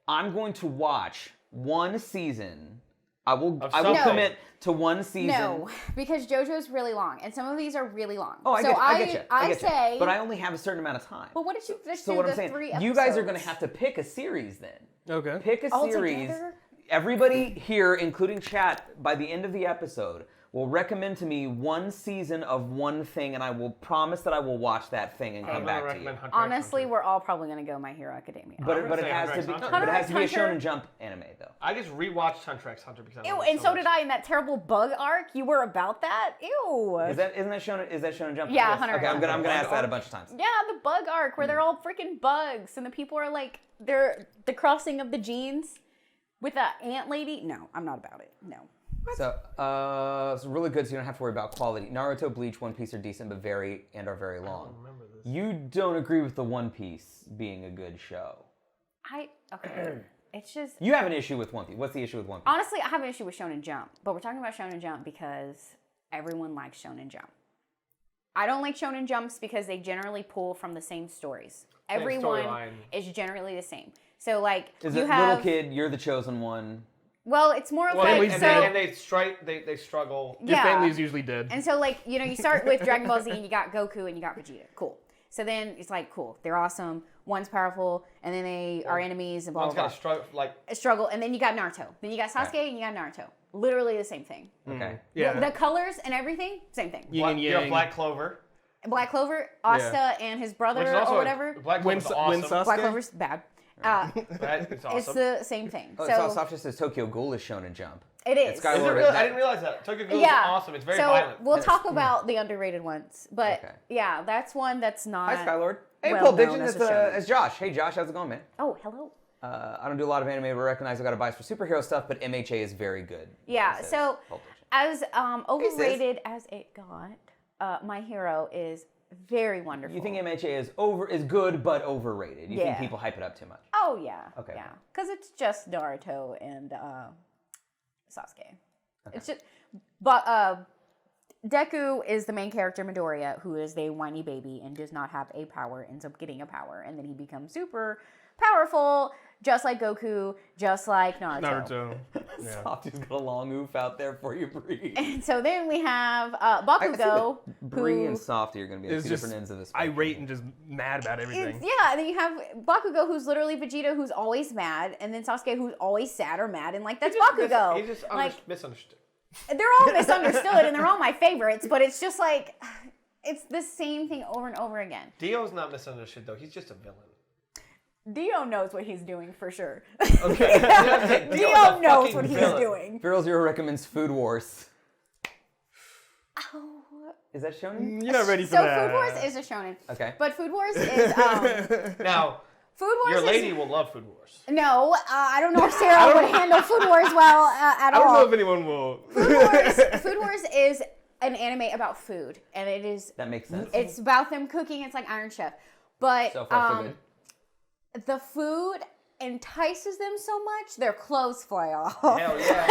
I'm going to watch one season. I will commit to one season.
No, because JoJo's really long, and some of these are really long.
Oh, I get you. I get you.
say,
But I only have a certain amount of time.
But what did you just
So
do
what
the
I'm saying,
3 episodes?
you guys are going to have to pick a series then.
Okay.
Pick a
All
series.
together?
Everybody here, including chat, by the end of the episode, will recommend to me one season of one thing, and I will promise that I will watch that thing and come back to you.
Honestly, we're all probably going to go My Hero Academia.
But it has to be. But it has to be a
Hunter.
Shonen Jump anime though.
I just rewatched Hunter x Hunter because I
Ew,
love it
and so
much.
did I in that terrible bug arc. You were about that? Ew.
Isn't that Shonen? Is that Shonen Jump?
Yeah,
Yes.
Hunter x
Okay, I'm gonna
Hunter.
ask that a bunch of times.
Yeah, the bug arc where they're all freaking bugs and the people are like, they're the crossing of the genes with that ant lady. No, I'm not about it. No.
So, it's really good, so you don't have to worry about quality. Naruto, Bleach, One Piece are decent, but are very long.
remember this.
You don't agree with the One Piece being a good show.
Okay. It's just,
You have an issue with One Piece. What's the issue with One Piece?
honestly, I have an issue with Shonen Jump, but we're talking about Shonen Jump because everyone likes Shonen Jump. I don't like Shonen Jumps because they generally pull from the same stories. Everyone
storyline.
is generally the same. So, like,
Is
you
it
have...
little kid, you're the chosen one?
Well, it's more
Well,
like...
and they struggle.
Your family's usually dead.
And so, like, you know, you start with Dragon Ball Z and you got Goku and you got Vegeta. Cool. So then it's like, cool. They're awesome. One's powerful, and then they are enemies and blah,
One's
blah,
got
blah.
a
Struggle. And then you got Naruto. Then you got Sasuke and you got Naruto. Literally the same thing.
Okay.
Yeah.
The colors and everything, same thing.
Yin and
You have
Yang.
Black Clover.
Black Clover, Asta and his brother
Which is also
or whatever.
Black
When
Clover's awesome.
Sasuke?
Black Clover's bad.
That is awesome.
It's the same thing.
Oh,
So
Sasha says Tokyo Ghoul is Shonen Jump.
it is.
It's Skyward-
Is it really? I didn't realize that. Tokyo Ghoul is awesome. It's very
so
violent.
we'll talk about the underrated ones, but
Okay.
yeah, that's one that's not.
Hi, Skylord. Hey,
well
Paul
known
Digion.
as
It's,
a shonen.
it's Josh. Hey, Josh. How's it going, man?
Oh, hello.
I don't do a lot of anime, but recognize I got a bias for superhero stuff, but MHA is very good.
Yeah.
Says
So
Paul Digion.
as overrated as it got, My Hero is very wonderful.
You think MHA is good but overrated? You think
Yeah.
people hype it up too much?
Oh yeah.
Okay.
Yeah, because it's just Naruto and Sasuke. It's just, but Deku is the main character, Midoriya, who is the whiny baby and does not have a power, ends up getting a power, and then he becomes super powerful, just like Goku, just like
Naruto. Yeah.
Softy's got a long oof out there for you, Bree.
And so then we have
I see
Bakugo,
that Bree
who
and Softy are going to be at
It's
two
just
different ends of this spectrum.
irate and just mad about everything.
yeah, and then you have Bakugo, who's literally Vegeta, who's always mad, and then Sasuke, who's always sad or mad, and like that's Bakugo.
He just
like
misunderstood.
they're all misunderstood, and they're all my favorites, but it's just like it's the same thing over and over again.
Dio's not misunderstood though. He's just a villain.
Dio knows what he's doing for sure.
Okay.
Dio knows what he's doing.
Feral Zero recommends Food Wars.
Oh.
Is that Shonen?
You're not ready for
So
that.
Food Wars is a shonen.
Okay.
But Food Wars is
Now,
Food Wars
your
is,
lady will love Food Wars.
No, I don't know if Sarah would handle Food Wars well at
I
all.
don't know if anyone will.
Food Wars is an anime about food, and it is.
That makes sense.
It's about them cooking. It's like Iron Chef, but
So far, so good.
the food entices them so much, their clothes fly off.
Hell yeah.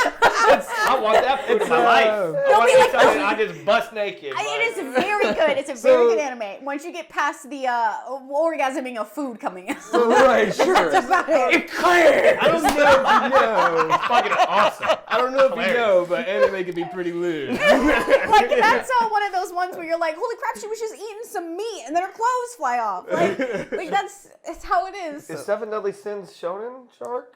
I want that food in my life. I want you to tell me I just bust naked.
It is very good. It's a very good anime. Once you get past the orgasming of food coming out.
Right, sure.
That's about it.
I don't know if you know.
It's fucking awesome.
I don't know if you
Hilarious.
know, but anime can be pretty lewd.
Like that's one of those ones where you're like, holy crap, she was just eating some meat and then her clothes fly off. Like that's how it is.
Is Seven Deadly Sins Shonen, Shark?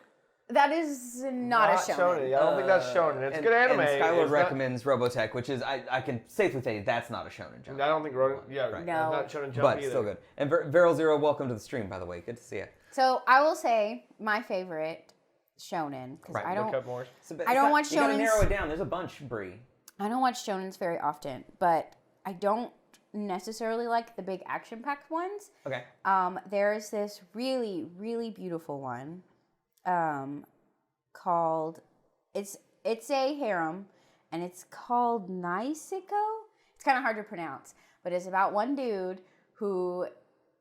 That is not a shonen.
I don't think that's Shonen. It's good anime.
And Skylord
It's
recommends Robotech, which is, I can safely say that's not a Shonen Jump.
I don't think
No.
not Shonen Jump
But
either.
still good. And Veryl Zero, welcome to the stream, by the way. Good to see you.
So I will say my favorite shonen because
Right,
I
Look
don't
up more.
I don't watch
You gotta
shonens.
narrow it down. There's a bunch, Bree.
watch shonens very often, but I don't necessarily like the big action-packed ones.
Okay.
There's this really, really beautiful one called it's a harem, and it's called Naisiko. It's kind of hard to pronounce, but it's about one dude who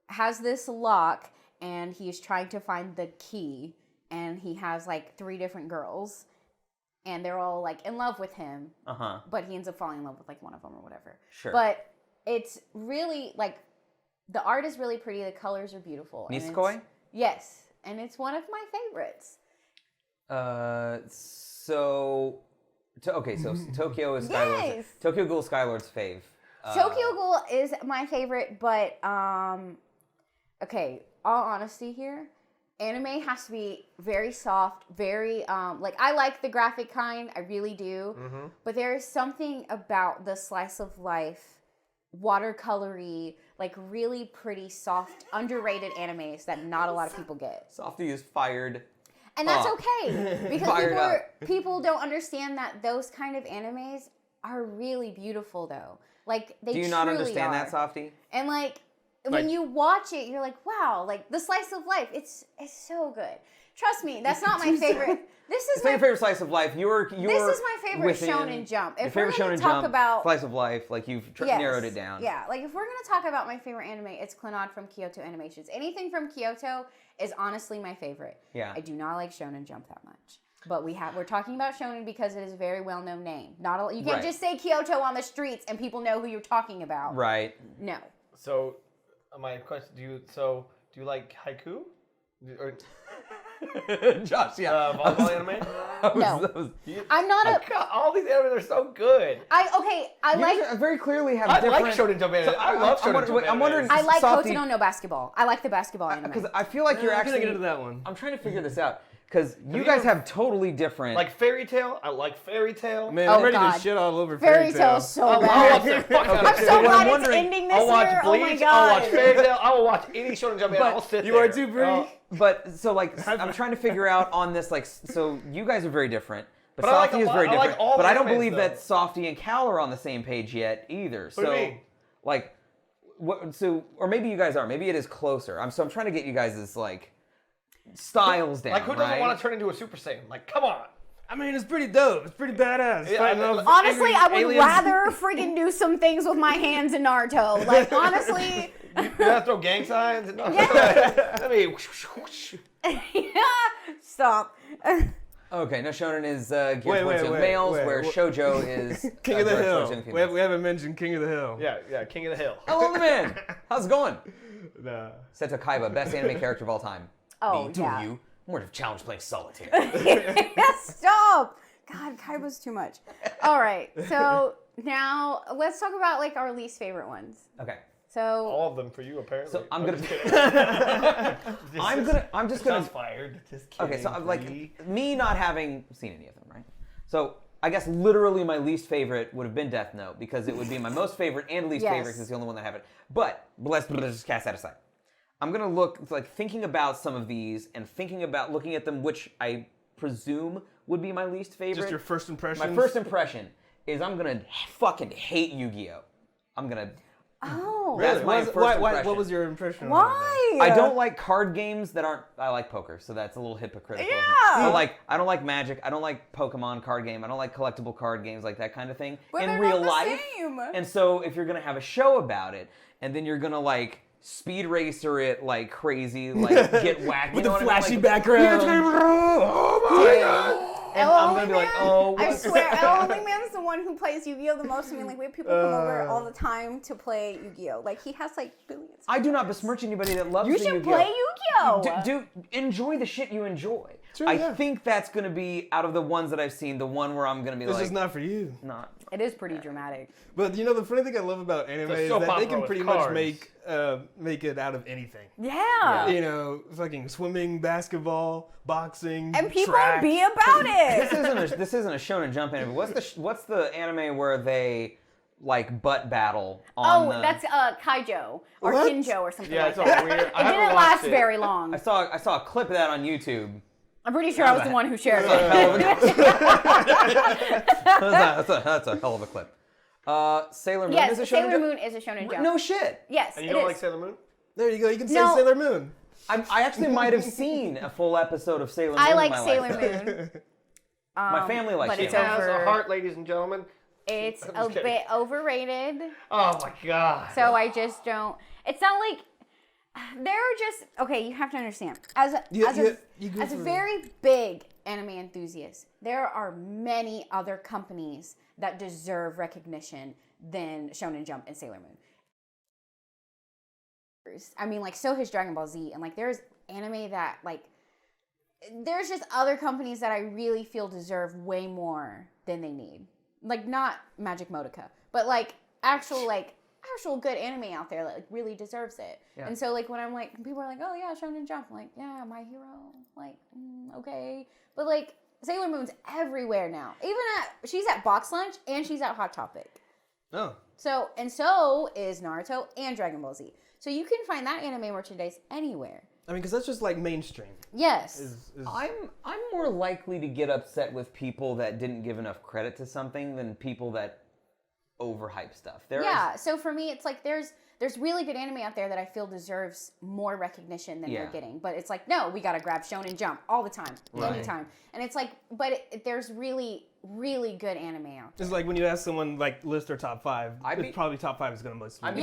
has this lock, and he's trying to find the key, and he has like 3 different girls, and they're all like in love with him,
Uh-huh.
but he ends up falling in love with like one of them or whatever.
Sure.
But it's really like The art is really pretty. The colors are beautiful. and it's-
Nisekoi?
Yes, and it's one of my favorites.
So Tokyo is Skylord's.
Yes!
Tokyo Ghoul Skylord's fave.
Tokyo Ghoul is my favorite, but okay, all honesty here, anime has to be very soft, very like I like the graphic kind, I really do. But there is something about the slice of life, watercolory, like really pretty soft, underrated animes that not a lot of people get.
Softy is fired.
And that's okay because
Fired
people don't understand that those kind of animes are really beautiful though. Like they
Do you not
truly
understand
are.
that, Softy?
And like when you watch it, you're like, wow, like the slice of life, it's so good. Trust me, that's not my favorite. This is
It's not your favorite slice of life. You're
this is my favorite
within
Shonen Jump.
Your
If we're
favorite
gonna
Shonen
talk
Jump
about
slice of life, like you've
yes,
narrowed it down.
Yeah, like if we're gonna talk about my favorite anime, it's Clannad from Kyoto Animations. Anything from Kyoto is honestly my favorite.
Yeah.
I do not like Shonen Jump that much. But we're talking about Shonen because it is a very well-known name. You can't
Right.
just say Kyoto on the streets and people know who you're talking about.
Right.
No.
So, my question: Do you like haiku? Or
Josh, yeah.
volleyball anime?
No. I'm not a.
God, all these animes are so good.
I
You
like.
guys very clearly have
I
different.
like Shonen Jump anime. I love Shonen Jump
I'm wondering.
animes.
I like
Softy,
Koto no Basketball. I like the basketball anime.
because I feel like you're
I'm
actually.
gonna get into that one.
I'm trying to figure this out because you guys have totally different.
Like Fairy Tail. I like Fairy Tail.
Man,
Oh,
I'm ready
God.
to shit all over
Fairy Tail is so
I'll
bad.
watch the fuck out of
I'm
it.
so
What I'm
glad it's
wondering-
ending this
I'll watch
year.
Bleach.
Oh my
I'll
god.
watch Fairy Tail. I will watch any Shonen Jump anime. I'll sit
You
there.
are too, Bree.
But so like I'm trying to figure out on this like so you guys are very different. But
But I like
Softy
a
is
lot-
very
I like
different.
all
But
the
I don't
animes,
believe
though.
that Softy and Cal are on the same page yet either.
What
So
do you mean?
like what so or maybe you guys are. Maybe it is closer. I'm trying to get you guys' like styles down.
Like, who doesn't
right?
want to turn into a Super Saiyan? Like, come on.
I mean, it's pretty dope. It's pretty badass.
Yeah,
Fighting
I-
off
Honestly,
angry
I would
aliens.
rather freaking do some things with my hands in Naruto. Like, honestly,
You gotta throw gang signs. And I mean,
stop.
Okay, no Shonen is geared
Wait,
towards
wait,
young
wait,
males,
wait,
where
wait.
shoujo is
King of the
geared towards
Hill.
young females.
We haven't mentioned King of the Hill.
yeah, King of the Hill.
Hello, the man. How's it going?
Nah.
Seto Kaiba, best anime character of all time.
Oh,
Me, do
yeah.
you? More of a challenge playing solitaire.
Stop. God, Kaiba's too much. All right, so now let's talk about like our least favorite ones.
Okay.
So
All of them for you, apparently.
So I'm gonna.
just kidding.
I'm just gonna.
Shots fired. Just kidding.
Okay, so I'm like
Bree.
me not having seen any of them, right? So I guess literally my least favorite would have been Death Note because it would be my most favorite and least
Yes.
favorite because it's the only one that I haven't. But let's just cast that aside. I'm gonna look like thinking about some of these and thinking about looking at them, which I presume would be my least favorite.
Just your first impression.
My first impression is I'm gonna fucking hate Yu-Gi-Oh. I'm gonna.
oh,
That's my first impression.
What was your impression? of it?
why?
I don't like card games that aren't. I like poker, so that's a little hypocritical. of me.
Yeah.
I don't like Magic. I don't like Pokemon card game. I don't like collectible card games like that kind of thing
But
in
they're
real
not the
life.
same.
And so if you're gonna have a show about it, and then you're gonna like speed racer it like crazy, like get whacked
With
you know
the
what I mean?
flashy
Like,
background.
oh my god! And I'm gonna be like, oh,
I
what?
swear, El Only Man's the one who plays Yu-Gi-Oh the most. I mean, like we have people come over all the time to play Yu-Gi-Oh. Like he has like billions.
I do not besmirch anybody that loves
You
the
should
Yu-Gi-Oh.
play Yu-Gi-Oh.
Do enjoy the shit you enjoy.
True,
I
yeah.
think that's gonna be out of the ones that I've seen, the one where I'm gonna be
It's
like,
just not for you.
not.
It is pretty dramatic.
But you know the funny thing I love about anime
It's a
is
soap
that they
opera
can
with
pretty
cards.
much make it out of anything.
Yeah.
You know, fucking swimming, basketball, boxing,
And people
track.
be about it.
This isn't a Shonen Jump anime. What's the anime where they like butt battle on?
Oh, that's Kaijo or
What?
Kinjo or something
Yeah,
like
it's all
that.
weird.
It
I haven't
didn't
watched
last
it.
very long.
I saw a clip of that on YouTube.
I'm pretty sure I was the one who shared it.
That's a hell of a clip. Sailor Moon
Yes,
is a Shonen
Sailor
Jump?
Moon is a Shonen Jump.
No shit.
Yes,
And
it
you don't
is.
like Sailor Moon?
There you go. You can say
No.
Sailor Moon.
I actually might have seen a full episode of Sailor Moon.
I like
in my
Sailor
life.
Moon.
My family likes
but it's
Sailor Moon.
Has
over.
a heart, ladies and gentlemen.
It's
I'm
a
just kidding.
bit overrated.
Oh my god.
So I just don't. It's not like there are just okay. You have to understand as a,
You go
as a
through.
very big anime enthusiast, there are many other companies that deserve recognition than Shonen Jump and Sailor Moon. I mean, like, so has Dragon Ball Z. And, like, there's anime that, like, there's just other companies that I really feel deserve way more than they need. Like, not Magic Modica, but, like, actual good anime out there that, like, really deserves it. Yeah. And so, like, when I'm, like, people are like, oh, yeah, Shonen Jump. I'm like, yeah, My Hero. Like, okay. But, like, Sailor Moon's everywhere now. She's at Box Lunch and she's at Hot Topic.
Oh.
So is Naruto and Dragon Ball Z. So you can find that anime merchandise anywhere.
I mean, because that's just like mainstream.
Yes.
I'm more likely to get upset with people that didn't give enough credit to something than people that overhype stuff.
So for me, it's like there's really good anime out there that I feel deserves more recognition than they're getting. But it's like, no, we got to grab Shonen Jump all the time, anytime. And it's like, but there's really, really good anime out there.
It's like when you ask someone, like, list their top 5, it's probably top 5 is going to list.
I'll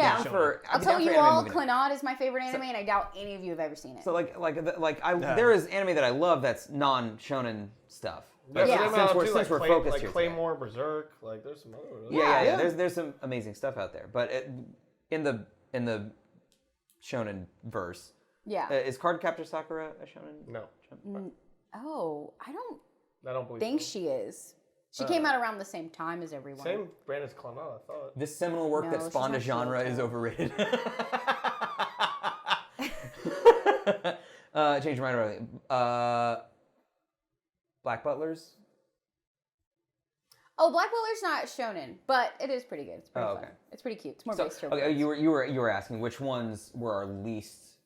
tell
you all, Clannad is my favorite anime, and I doubt any of you have ever seen it.
So there is anime that I love that's non-shonen stuff. But since we're focused here,
Claymore, Berserk, like there's some other.
Yeah. There's some amazing stuff out there, but in the shonen verse, is Cardcaptor Sakura a shonen?
No.
I don't
believe
think she is. She came out around the same time as everyone.
Same brand as Clannad, I thought.
This seminal work that spawned a genre is overrated. Change your mind already. Black Butlers?
Oh, Black Butlers not shonen, but it is pretty good. It's pretty fun. It's pretty cute. It's more based on.
Okay, you were asking which ones were our least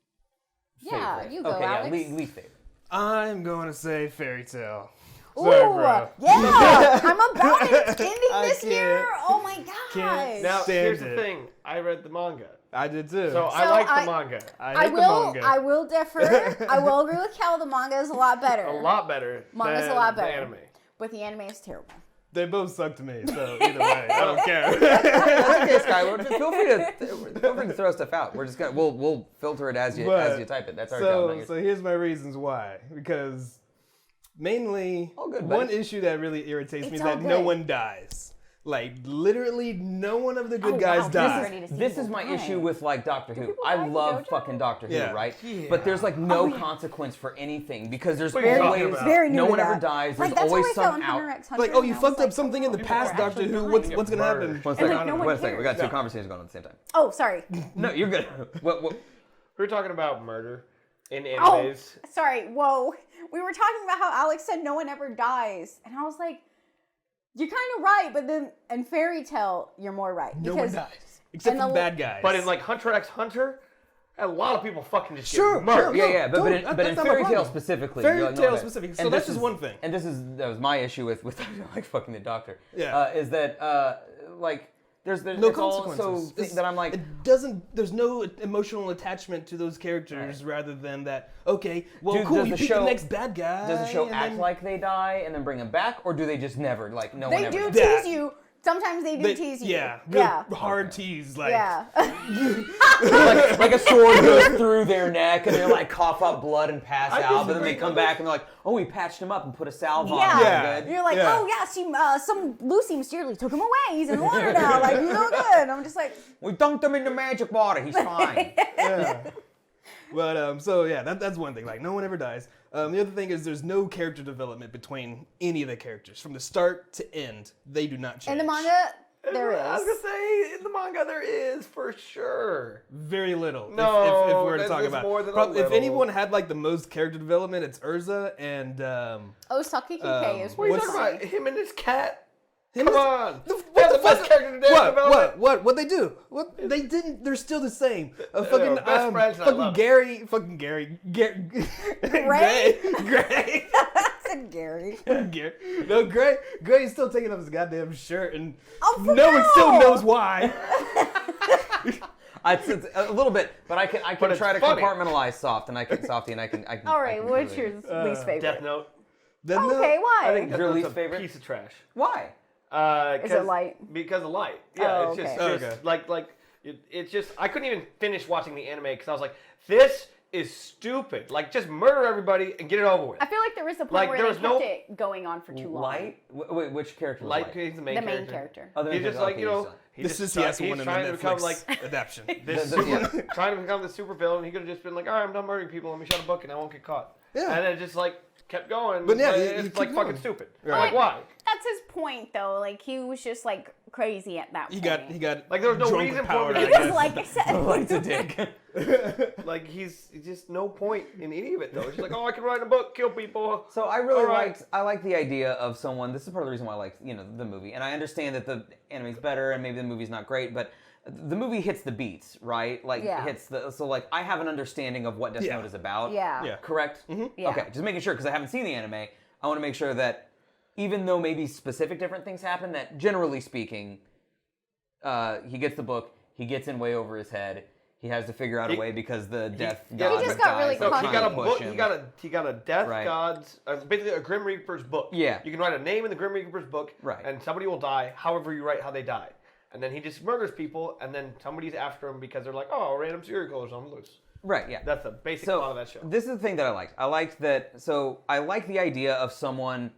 favorite.
Yeah, you go, Alex.
Least favorite.
I'm going to say Fairy Tail.
Ooh, yeah, I'm about it. It's ending this year. Oh my god.
Now, here's the thing. I read the manga.
I did too.
So I like the manga.
I will differ. I will agree with Cal. The manga is a lot better.
A lot better.
Manga's a lot better.
The anime.
But the anime is terrible.
They both suck to me, so either way, I don't care.
That's okay, Skylord. Feel free to throw stuff out. We're just gonna we'll filter it as you type it. That's our job.
So here's my reasons why. Because mainly one issue that really irritates me is that no one dies. Like, literally no one of the good guys dies.
This is my issue with, like, Doctor Who. I love fucking Doctor Who, right? Yeah. But there's, like, no consequence for anything because there's always no one ever dies. There's always some out.
Like, oh, you fucked up something in the past, Doctor Who. What's going to happen?
One second. We got two conversations going on at the same time.
Oh, sorry.
No, you're good. What?
We're talking about murder in animes.
Oh, sorry. Whoa. We were talking about how Alex said no one ever dies. And I was like, you're kind of right, but then in Fairy Tail, you're more right.
No one dies. Except for the bad guys.
But in, like, Hunter x Hunter, a lot of people fucking just get murdered.
Yeah, but in Fairy Tail specifically.
Fairy Tail specifically. So that's just one thing.
And that was my issue with like fucking the Doctor.
Yeah.
Is that, like, there's
no consequences.
So that I'm like,
there's no emotional attachment to those characters rather than that, okay, well, cool, you pick the next bad guy.
Does the show act like they die and then bring them back, or do they just never, like, no one ever
dies? They do tease you. Sometimes they do tease you.
Yeah. Hard tease, like.
Yeah.
like a sword goes through their neck and they like cough up blood and pass out, but then they come back and they're like, oh, we patched him up and put a salve on him.
Yeah. You're like, oh yeah, some Lucy mysteriously took him away. He's in the water now. Like, he's all good. And I'm just like,
we dunked him in the magic water. He's fine.
Yeah. But so yeah, that's one thing. Like, no one ever dies. The other thing is there's no character development between any of the characters from the start to end. They do not change.
In the manga, there is.
I was gonna say in the manga there is for sure.
Very little.
No,
if we're to talk about
more than a little.
If anyone had like the most character development, it's Urza and
Saki Kike is.
What are you talking about? Him and his cat. Come on!
What the
best character development.
What they do? What they didn't? They're still the same.
Fucking best friends.
Fucking Gary. Gray.
Said Gary.
Gary. No, Gray's still taking off his goddamn shirt, and no one still knows why.
It's a little bit, but I can try to compartmentalize Softy, and I can.
All right, what's your least favorite?
Death Note.
Okay, why?
I think
your
Death
least
Note's a
favorite
piece of trash.
Why?
Is it light?
Because of light. Yeah,
Oh,
it's
okay.
just like it's just I couldn't even finish watching the anime because I was like, this is stupid. Like, just murder everybody and get it over with.
I feel like there was a point
Like,
where
there
they
was
kept it going on for too long.
Light? Wait, which character was
Light,
Light?
he's the
The main character.
Oh, the
He's
main
just
character.
like,
Okay,
you know,
This is
he's
one in the
trying to become like
Netflix adaptation.
this super, trying to become the super villain. He could have just been like, all right, I'm done murdering people. Let me shut a book and I won't get caught.
Yeah.
And it just like kept going.
But yeah,
it's
you keep
like fucking
going.
stupid.
Right.
Like, why?
That's his point, though. Like, he was just, like, crazy at that
He
point.
got
Like, there was no
drunk
reason
with
for
power,
him to
I
be
Because,
guess.
like I said...
Light's a dick.
Like, he's just no point in any of it, though. It's just like, oh, I can write a book, kill people.
So I really
All right.
liked the idea of someone. This is part of the reason why I liked the movie, and I understand that the anime's better and maybe the movie's not great, but the movie hits the beats, right? Like
Yeah.
hits the like I have an understanding of what Death
Yeah.
Note is about.
Yeah.
Yeah.
Correct.
Yeah.
Okay, just making sure because I haven't seen the anime. I want to make sure that even though maybe specific different things happen, that generally speaking, he gets the book, he gets in way over his head. He has to figure out a way because the death god
He just got really
dies, they're
caught
He
trying
got
to
a
push
book.
him.
He got a death
Right.
god's, basically a Grim Reaper's book.
Yeah.
You can write a name in the Grim Reaper's book,
Right.
and somebody will die. However, you write how they die, and then he just murders people, and then somebody's after him because they're like, oh, a random serial killer's on the loose.
Right. Yeah.
That's the basic
So
plot of that show.
this is the thing that I liked. I liked that. So I like the idea of someone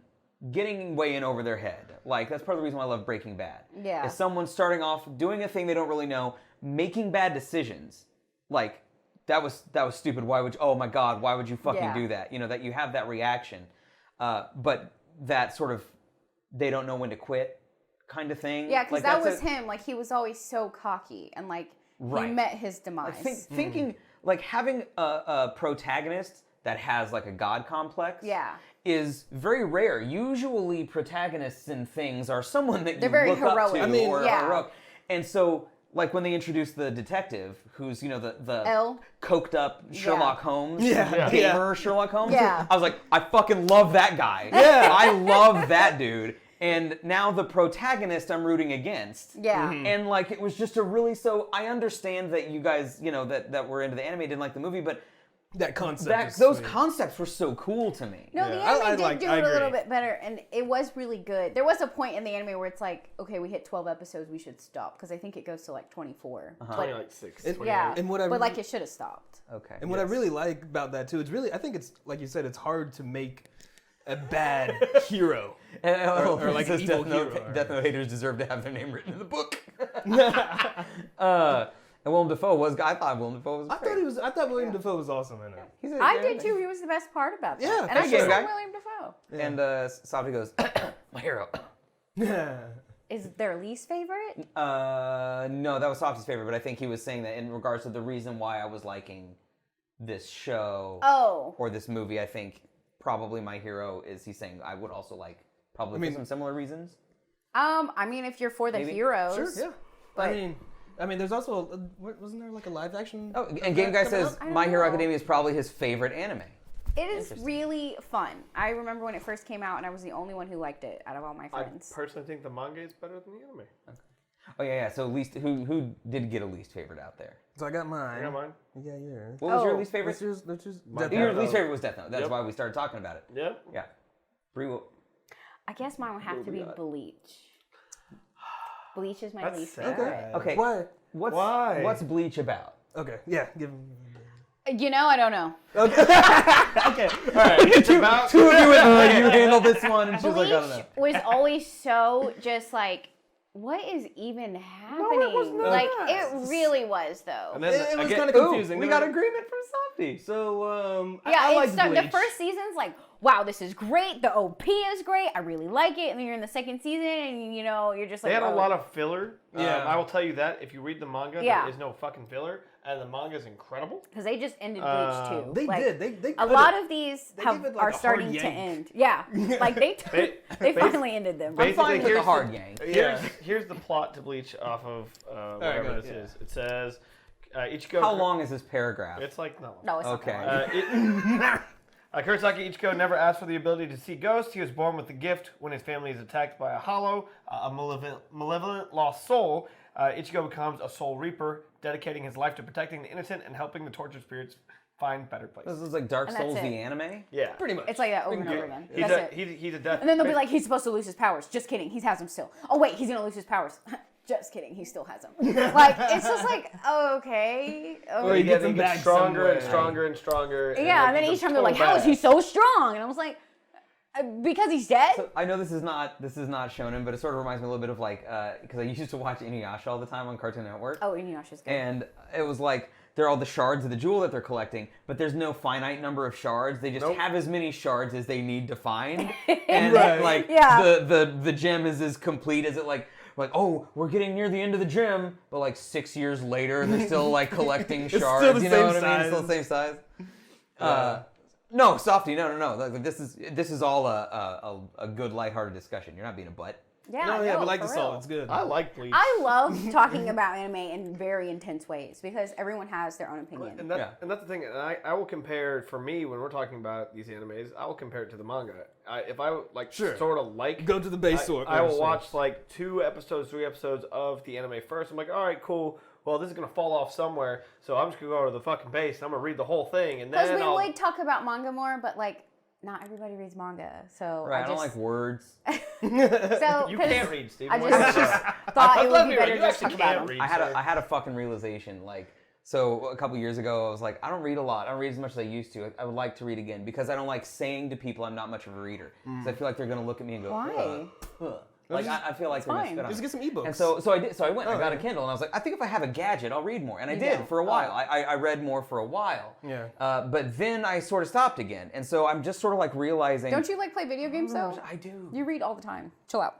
getting way in over their head. Like that's part of the reason why I love Breaking Bad.
Yeah.
Is someone starting off doing a thing they don't really know, making bad decisions. Like that was stupid. Why would you, oh my god? Why would you fucking
Yeah.
do that? You know that you have that reaction, but that sort of they don't know when to quit kind of thing.
Yeah, because
Like,
that
that's
was him. Like, he was always so cocky, and, like,
Right.
he met his demise.
Thinking like having a protagonist that has like a god complex
Yeah.
is very rare. Usually protagonists in things are someone that
They're
you
very
look up
heroic.
to
I mean,
or
yeah.
heroic. And so like when they introduced the detective who's the
L.
coked up Sherlock Holmes
Yeah.
gamer Sherlock Holmes,
Yeah.
I was like I fucking love that guy.
Yeah.
I love that dude. And now the protagonist I'm rooting against.
Yeah.
And like it was just a really so I understand that you guys, that were into the anime didn't like the movie, but
That concept. is
those
sweet.
concepts were so cool to me.
No,
Yeah,
the
I
anime did
like-
do
I
it a little
agree.
bit better, and it was really good. There was a point in the anime where it's like, okay, we hit 12 episodes, we should stop, because I think it goes to like 24. But,
26,
And-
28.
yeah,
And what I
but like
really-
it should have stopped.
Okay.
And what I really like about that too, it's really I think it's like you said, it's hard to make a bad hero. or like an evil hero, or-
Death Note haters deserve to have their name written in the book. And Willem Dafoe I thought Willem Dafoe was great.
I thought William Dafoe was awesome in it.
I did too. He was the best part about that.
Yeah,
and I
for
just
sure.
love William Dafoe.
And Softy goes, my hero.
Is their least favorite?
No, that was Softy's favorite, but I think he was saying that in regards to the reason why I was liking this show
Oh,
or this movie, I think probably my hero is he's saying I would also like probably for some similar reasons.
I mean, if you're for the
Maybe.
heroes,
Sure, yeah.
But-
I mean, there's also wasn't there like a live action?
Oh, and Game Guy says
I don't
My Hero
know.
Academia is probably his favorite anime.
it is really fun. I remember when it first came out, and I was the only one who liked it out of all my
I
friends.
personally think the manga is better than the anime.
Oh yeah. So least who did get a least favorite out there?
So I got mine.
I got mine.
You got yours.
What was your
Oh.
least favorite?
Let's just
My
Death
Your
Note.
least favorite was Death Note. That's
Yep.
why we started talking about it.
Yeah.
Yeah. Bree, what?
I guess mine would have to be Bleach. Bleach is my
That's
least
sad.
favorite.
Okay.
Why?
What's Bleach about?
Okay, yeah, give him.
You know, I don't know.
Okay, all right.
It's about
Two of you went, you handle this one, and she was
Bleach
like, I don't know.
was always so just like, what is even happening?
was not.
Like, it really was, though.
And then
It was
again-
kind of
Ooh,
confusing.
we got agreement from Softy.
So
Yeah,
I like
it's the
Bleach.
first season's like, wow, this is great. The OP is great. I really like it. And then you're in the second season, and you're just like,
They had a
oh.
lot of filler.
Yeah.
I will tell you that if you read the manga,
Yeah.
there is no fucking filler, and the manga is incredible.
Because they just ended Bleach too.
They
Like,
did. They
a lot of these
they gave it, like,
are
a
starting
hard
to
yank.
end. Yeah, like they
Ba-
finally ended them.
I'm fine with the
here's
hard gang.
Here's the plot to Bleach off of whatever
go,
this
yeah.
is. It says Ichigo.
How long is this paragraph?
It's like not long.
No, it's
Okay.
not that long.
Kurosaki Ichigo never asked for the ability to see ghosts. He was born with the gift when his family is attacked by a hollow, a malevolent lost soul. Ichigo becomes a soul reaper, dedicating his life to protecting the innocent and helping the tortured spirits find better
This
places.
is like Dark
And that's
Souls,
it.
the anime?
Yeah.
pretty much.
It's like that over and over again.
He's
That's
a
it.
he's a death.
And then they'll be like, he's supposed to lose his powers. Just kidding. He has them still. Oh wait, he's gonna lose his powers. just kidding, he still has them. Like, it's just like, oh, okay.
Or he gets them
He
back
gets stronger and
some way.
stronger and stronger.
Yeah, and then each time they're like, how is he so strong? And I was like, because he's dead?
So I know this is not shonen, but it sort of reminds me a little bit of like because I used to watch Inuyasha all the time on Cartoon Network.
Oh, Inuyasha's good.
And it was like there are all the shards of the jewel that they're collecting, but there's no finite number of shards. They just have as many shards as they need to find, and like the gem is as complete as it like oh, we're getting near the end of the gem, but like 6 years later they're still like collecting shards.
still the
you know
same
what I mean? It's still the same size. No, Softy, no. Like, this is all a good, lighthearted discussion. You're not being a butt.
Yeah,
No, yeah,
no,
but like
for
the
real.
salt, it's good.
I like Bleach.
I love talking about anime in very intense ways because everyone has their own opinion.
And that's the thing. And I will compare, for me, when we're talking about these animes, I will compare it to the manga. If I like sort of like...
Go to the base source.
I will watch like 2 episodes, 3 episodes of the anime first. I'm like, all right, cool. Well, this is going to fall off somewhere, so I'm just going to go to the fucking base and I'm going to read the whole thing. And then
Because we like talk about manga more, but like not everybody reads manga, so
Right, I don't like words.
So
You can't read, Steve.
I just thought it would be better to just talk about them.
I had a fucking realization, like, so a couple years ago, I was like, I don't read a lot. I don't read as much as I used to. I would like to read again because I don't like saying to people I'm not much of a reader. Because I feel like they're going to look at me and go,
Why?
Like, I feel like they're going to
fine.
spit on
Just
me.
get some ebooks.
And so I did. So I went and I got a Kindle and I was like, I think if I have a gadget, I'll read more. And I did for a while. I read more for a while.
Yeah.
But then I sort of stopped again. And so I'm just sort of like realizing.
Don't you like play video games though?
I do.
You read all the time. Chill out.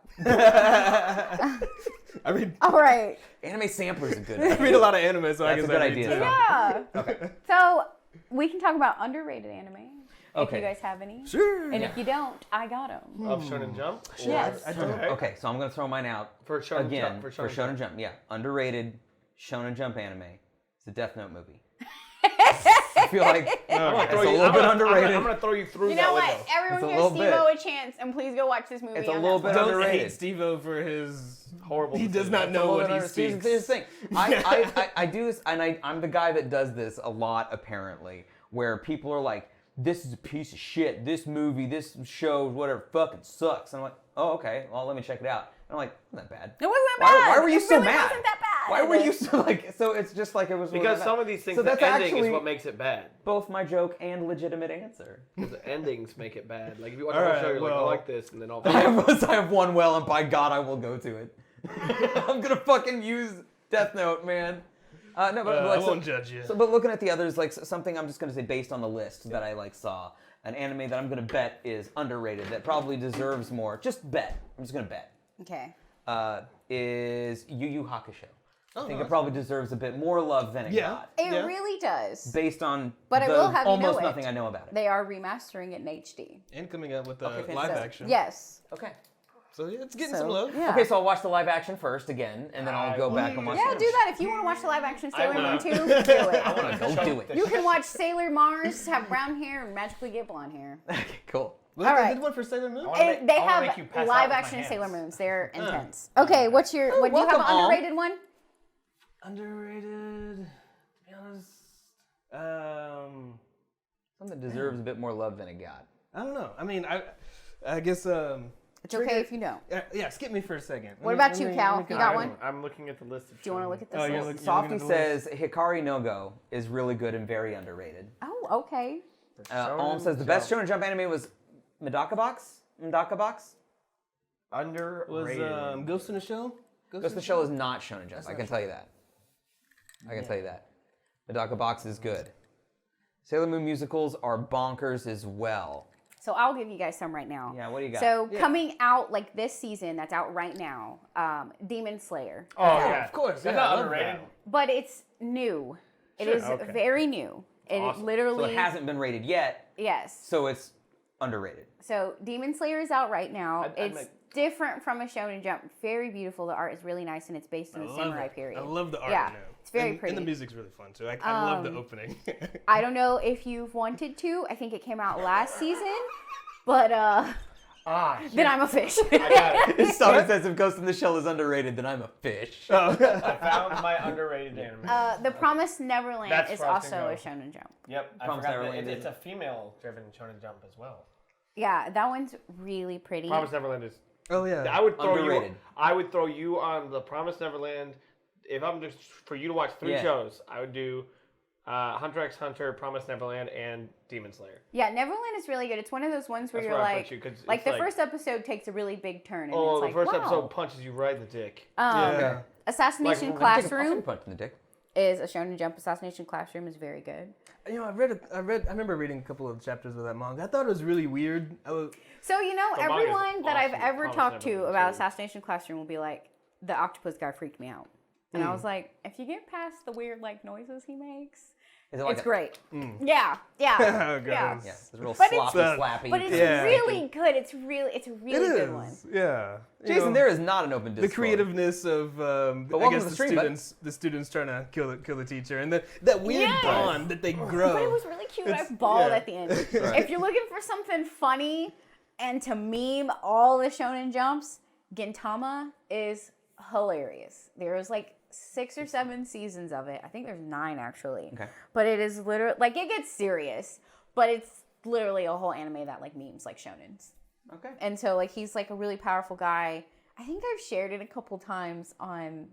I read
All right.
Anime Sampler's a good
I
idea.
read a lot of anime, so I
That's
guess
a good
I read
idea.
too.
Yeah.
Okay.
So we can talk about underrated anime. If
Okay.
you guys have any.
Sure.
And if you don't, I got them.
Of Shonen Jump?
Yes.
I don't.
Okay, so I'm going to throw mine out
For Shonen
again
Jump.
for Shonen Jump. Yeah, underrated Shonen Jump anime. It's a Death Note movie. I feel like it's a little bit underrated.
I'm going to throw you through
You
that
know
window.
what? Everyone
It's a
give
little
Stevo a chance, and please go watch this movie.
It's a
on
little
Netflix.
bit
Don't
underrated.
hate Stevo for his
Horrible.
He does
decision.
not know what he
Here's
speaks.
the thing. I do this, and I'm the guy that does this a lot, apparently, where people are like, this is a piece of shit. This movie, this show, whatever, fucking sucks. And I'm like, oh, okay, well, let me check it out. And I'm like, not that bad.
It wasn't that bad.
Why were you
It
so
really
mad?
wasn't that bad.
Why were you so like? So it's just like it was
Because
really
some
bad.
of these things,
So
the
that's
ending
actually
is what makes it bad.
both my joke and legitimate answer.
Because the endings make it bad. Like if you watch
All
the whole
right,
show, you're like, I
well-
like this, and then all.
I have one well, and by God, I will go to it. I'm gonna fucking use Death Note, man. No, but
I
like,
won't judge you.
So, but looking at the others, like something I'm just gonna say based on the list that I like saw, an anime that I'm gonna bet is underrated that probably deserves more. Just bet. I'm just gonna bet.
Okay.
Is Yu Yu Hakusho. I think
no,
it probably deserves a bit more love than it got,
It
Yeah.
really does.
based on
But I will have you know
almost
it.
nothing I know about it.
They are remastering it in HD.
And coming up with the
Okay,
live
so-
action.
Yes.
Okay.
So yeah, it's getting
So,
some love.
yeah.
Okay, so I'll watch the live action first again, and then I'll go back and watch.
Yeah,
the
do that. If you want to watch the live action Sailor Moon 2, do it.
Go do it.
You can watch Sailor Mars have brown hair and magically get blonde hair.
Okay, cool.
Look,
All
they
right.
did one for Sailor Moon.
And they
I wanna
have
make you pass out
live
with my
action
hands.
Sailor Moons. They're intense. Okay, what's your? What do you have? An
welcome all.
underrated one?
Underrated. To be honest,
Something that deserves a bit more love than it got.
I don't know. I mean, I guess
It's okay if you don't.
yeah, skip me for a second.
What about you, Cal? You got one?
I'm looking at the list of.
Do you want to look at this
Oh, you're
list?
looking-
Softy
at the
says Hikari no Go is really good and very underrated.
Oh, okay.
Olm says the best Shonen Jump anime was Medaka Box.
Was
underrated.
Ghost in the Shell?
Ghost in the Shell is not Shonen Jump. I can tell you that. I can tell you that. Medaka Box is good. Sailor Moon musicals are bonkers as well.
So I'll give you guys some right now.
Yeah, what do you got?
So coming out like this season, that's out right now. Demon Slayer.
Oh yeah,
of course.
That's
Yeah, I
not
love
underrated.
But it's new. It is
okay.
very new. It
Awesome.
literally.
So it hasn't been rated yet,
Yes.
so it's underrated.
So Demon Slayer is out right now.
I'd
It's
make-
different from a Shonen Jump. Very beautiful. The art is really nice, and it's based in the samurai
it.
period.
I love the art
Yeah,
now.
it's very
and,
pretty.
And the music's really fun too. I love the opening.
I don't know if you've wanted to. I think it came out last season, but then I'm a fish.
Softy says if Ghost in the Shell is underrated, then I'm a fish.
I found my underrated anime.
The Promised Neverland
That's
is
where I was
also
gonna
a
go.
Shonen Jump.
Yep, I
Promised
forgot that
Neverland
it's
is-
a female-driven Shonen Jump as well.
Yeah, that one's really pretty.
Promised Neverland is
Oh yeah.
I would throw
Underrated.
you. I would throw you on the Promised Neverland. If I'm just for you to watch 3 shows, I would do Hunter x Hunter, Promised Neverland, and Demon Slayer.
Yeah, Neverland is really good. It's one of those ones where
That's
you're
where I
like,
put you, 'cause
like
it's
the
like-
first episode takes a really big turn. And
Oh,
it's
the
like,
first
wow.
episode punches you right in the dick.
Yeah.
Assassination
Like,
I'll take
Classroom
a punch in the dick.
is a Shonen Jump. Assassination Classroom is very good.
You know, I remember reading a couple of chapters of that manga. I thought it was really weird.
So, you know,
The manga's
everyone that I've
awesome.
ever
Promised
talked to
Neverland,
about
too.
Assassination Classroom will be like, the octopus guy freaked me out. And I was like, if you get past the weird, like, noises he makes,
Is it like
it's
a-
great.
Mm.
Yeah, yeah,
Oh,
yeah.
goodness.
Yeah, it's real
But it's-
slappy.
But it's
Yeah.
really good. It's a
It
really good one.
is. Yeah. You
Jason,
know,
there is not an open
the
Discord.
creativeness of I
welcome
guess
to the stream, bud.
the students trying to kill the teacher, and that weird
Yes.
bond that they grow.
But it was really cute. I
It's-
bawled
yeah.
at the end. If you're looking for something funny and to meme all the Shonen Jumps, Gintama is hilarious. There was like 6 or 7 seasons of it. I think there's 9 actually.
Okay.
But it is literally like it gets serious, but it's literally a whole anime that like memes like Shonens.
Okay.
And so like he's like a really powerful guy. I think I've shared it a couple times on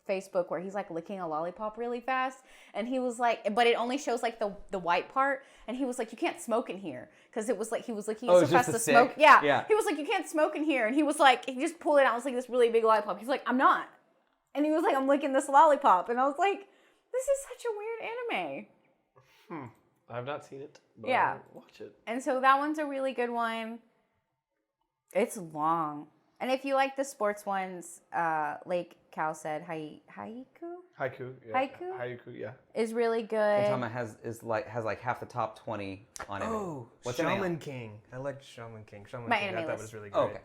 Facebook where he's like licking a lollipop really fast, and he was like, but it only shows like the white part, and he was like, you can't smoke in here because it was like he was licking it
Oh,
so
it's just
fast
the
to smoke.
stick?
Yeah.
Yeah.
He was like, you can't smoke in here, and he was like, he just pulled it out. It was like this really big lollipop. He's like, I'm not, and he was like, I'm licking this lollipop, and I was like, this is such a weird anime.
I've not seen it. But
Yeah.
I'll watch it.
And so that one's a really good one. It's long. And if you like the sports ones, Lake Cal said Haiku
Haiku. Yeah.
Haiku?
Haiku. Yeah.
is really good.
Gintama has like half the top 20 on anime.
Oh,
What's your name?
Shaman King. I liked Shaman King. Shaman
My
King. I
anime
thought
list.
was really great.
Oh, okay.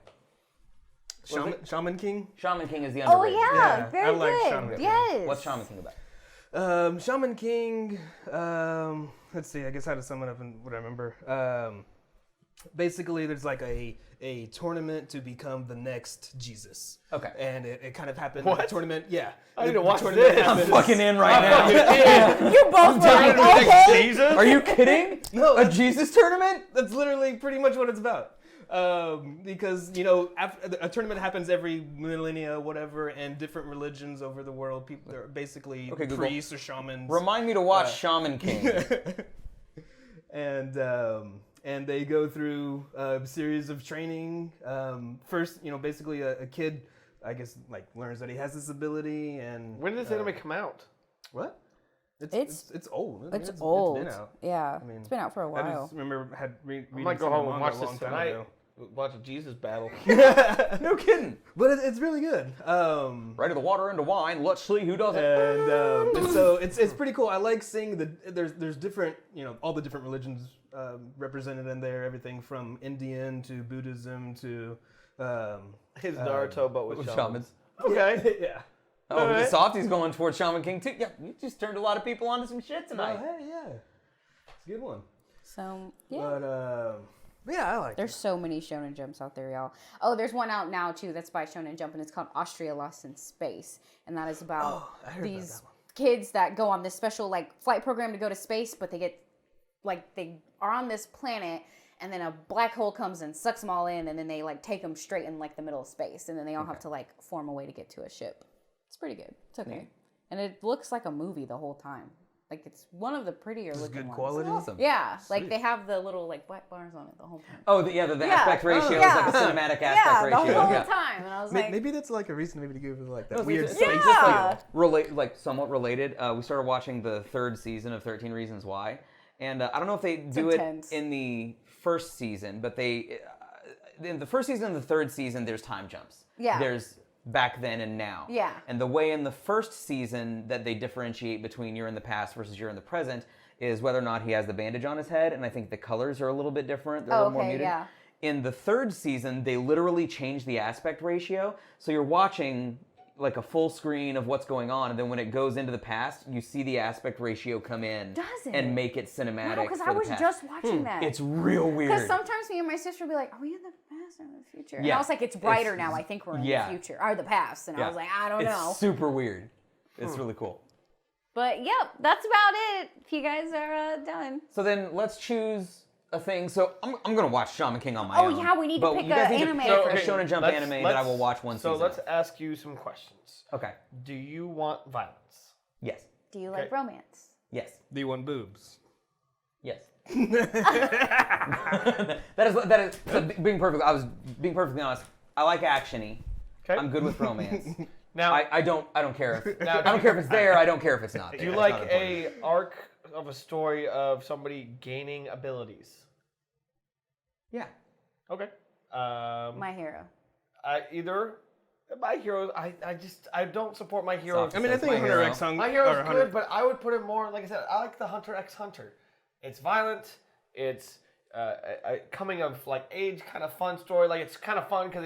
Shaman King.
Shaman King is the
Oh
underrated.
yeah,
Yeah,
very
I like
good.
Shaman King.
Yes.
What's Shaman King about?
Shaman King. Let's see. I guess how to sum it up and what I remember. Basically, there's like a tournament to become the next Jesus.
Okay.
And it kind of happened.
What?
The tournament, yeah.
I need to
The
watch
tournament
this.
happens-
I'm fucking in right now.
You both were like, okay.
Jesus.
Are you kidding?
No,
A
that's-
Jesus tournament?
That's literally pretty much what it's about. Because, you know, a tournament happens every millennia, whatever, and different religions over the world, people are basically
Okay, Google.
priests or shamans.
Remind me to watch Shaman King.
And they go through a series of training. First, you know, basically a kid, I guess, like learns that he has this ability, and
When did this anime come out?
what?
It's
old.
It's old.
It's been out.
Yeah,
mean,
it's been out for a
I
while.
just remember reading
I might go
some
home
of
and
the
watch
manga a
this
long time
tonight.
ago.
Watch a Jesus battle.
No kidding.
But it's really good.
Right of the water into wine. Let's see who does it.
And so it's pretty cool. I like seeing there's different, you know, all the different religions represented in there. Everything from Indian to Buddhism to
His Naruto, but with
With
shamans.
shamans.
Okay.
yeah.
Oh,
All
the
right.
softy's going towards Shaman King too. Yeah, you just turned a lot of people onto some shit
Oh,
tonight.
hey, yeah, it's a good one.
So yeah,
But yeah, I like
there's so many Shonen Jumps out there, y'all. Oh, there's one out now too that's by Shonen Jump, and it's called Austria Lost in Space, and that is about
Oh, I heard about
these
that one.
kids that go on this special like flight program to go to space, but they get like they are on this planet, and then a black hole comes and sucks them all in, and then they like take them straight in like the middle of space, and then they all have to like form a way to get to a ship. It's pretty good. It's okay, and it looks like a movie the whole time. Like it's one of the prettier
It's
looking
good
ones.
quality.
Awesome.
Yeah, like
Sweet.
they have the little like white bars on it the whole time.
Oh, the aspect ratio is
yeah.
like a cinematic aspect
Yeah, the
ratio.
whole
Yeah.
time, and I was like,
Maybe that's like a reason maybe to give it like that
No,
weird
it's
space
just
Yeah.
like somewhat related. We started watching the 3rd season of 13 Reasons Why, and I don't know if they do
intense.
it in the 1st season, but they in the 1st season and the 3rd season there's time jumps.
Yeah.
There's back then and now.
Yeah.
And the way in the 1st season that they differentiate between you're in the past versus you're in the present is whether or not he has the bandage on his head, and I think the colors are a little bit different. They're a little more muted.
yeah.
In the 3rd season, they literally changed the aspect ratio, so you're watching like a full screen of what's going on, and then when it goes into the past, you see the aspect ratio come in
Does it?
and make it cinematic.
no, because
for
I
the
was
past.
just watching that.
It's real weird.
Because sometimes me and my sister would be like, "Are we in the past or in the future?" And
Yeah.
I was like, "It's brighter
It's-
now. I think we're in
yeah.
the future or the past." And I
Yeah.
was like, "I don't
it's
know."
super weird. It's really cool.
But yep, that's about it. If you guys are done.
So then let's choose a thing. So I'm gonna watch Shaman King on my
Oh,
own.
yeah, we need to
but
pick
you guys
a
need to
anime
pick
for
a
it.
Shonen Jump anime that I will watch one season.
So let's
of.
ask you some questions.
Okay.
Do you want violence?
Yes.
Do you like
Okay.
romance?
Yes.
Do you want boobs?
Yes. that is. So being perfectly honest. I like actiony.
Okay.
I'm good with romance.
Now,
I don't care if
Now,
I don't care if it's there. I don't care if it's not there.
do you
That's
like
not important.
a arc of a story of somebody gaining abilities?
Yeah.
Okay.
My Hero.
Either My Hero. I don't support My Hero.
Soft.
I mean, I
Says
think
My
Hunter
Hero.
X Hunter.
My Hero's good, but I would put it more, like I said, I like the Hunter x Hunter. It's violent. It's a coming of like age kind of fun story. Like it's kind of fun because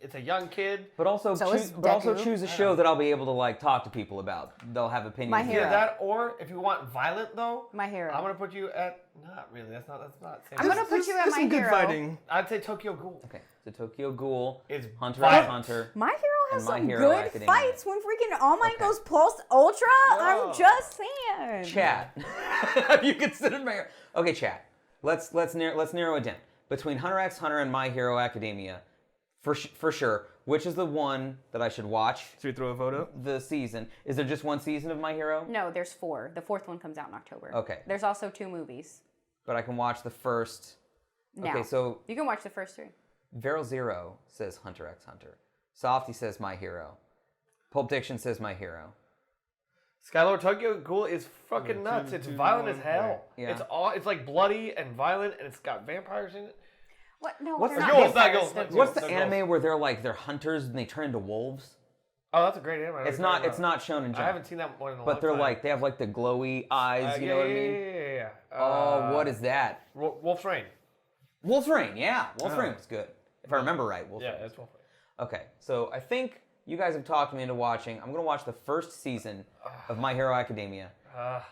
it's a young kid.
But also,
So is Deku.
choose a show that I'll be able to like talk to people about. They'll have opinions.
My Hero.
Either that, or if you want violent though,
My Hero.
I'm gonna put you at not really. That's not. Same.
I'm gonna put you at
There's
My
some good
Hero.
fighting.
I'd say Tokyo Ghoul.
Okay, so Tokyo Ghoul,
It's
Hunter
violent.
x Hunter.
My Hero has
And My
some
Hero
good
Academia.
fights when freaking All Might
Okay.
goes plus ultra.
Whoa.
I'm just saying.
Chat. Have you considered My Hero? Okay, chat. Let's narrow it down between Hunter x Hunter and My Hero Academia. For sure, which is the one that I should watch?
Should we throw a vote up?
The season. Is there just one season of My Hero?
No, there's 4. The 4th one comes out in October.
Okay.
There's also 2 movies.
But I can watch the first.
Now.
Okay, so
You can watch the first 3.
Veryl Zero says Hunter x Hunter. Softy says My Hero. Pulp Diction says My Hero.
Skylord Tokyo Ghoul is fucking nuts. It's violent as hell.
Yeah.
It's like bloody and violent, and it's got vampires in it.
What? No,
What's
they're
the-
not
Girls, not
vampires.
girls, not
What's the
They're
anime
girls.
where they're hunters and they turn into wolves?
Oh, that's a great anime.
It's not Shonen Jump.
I haven't seen that one in a long
But they're
time.
like they have like the glowy eyes. You know what I mean?
Yeah.
Oh, what is that?
Wolf's Rain.
Wolf's Rain. Yeah, Wolf's Rain was good. If I remember right, Wolf's
Yeah,
Rain.
that's Wolf's Rain.
Okay, so I think you guys have talked me into watching. I'm gonna watch the first season of My Hero Academia,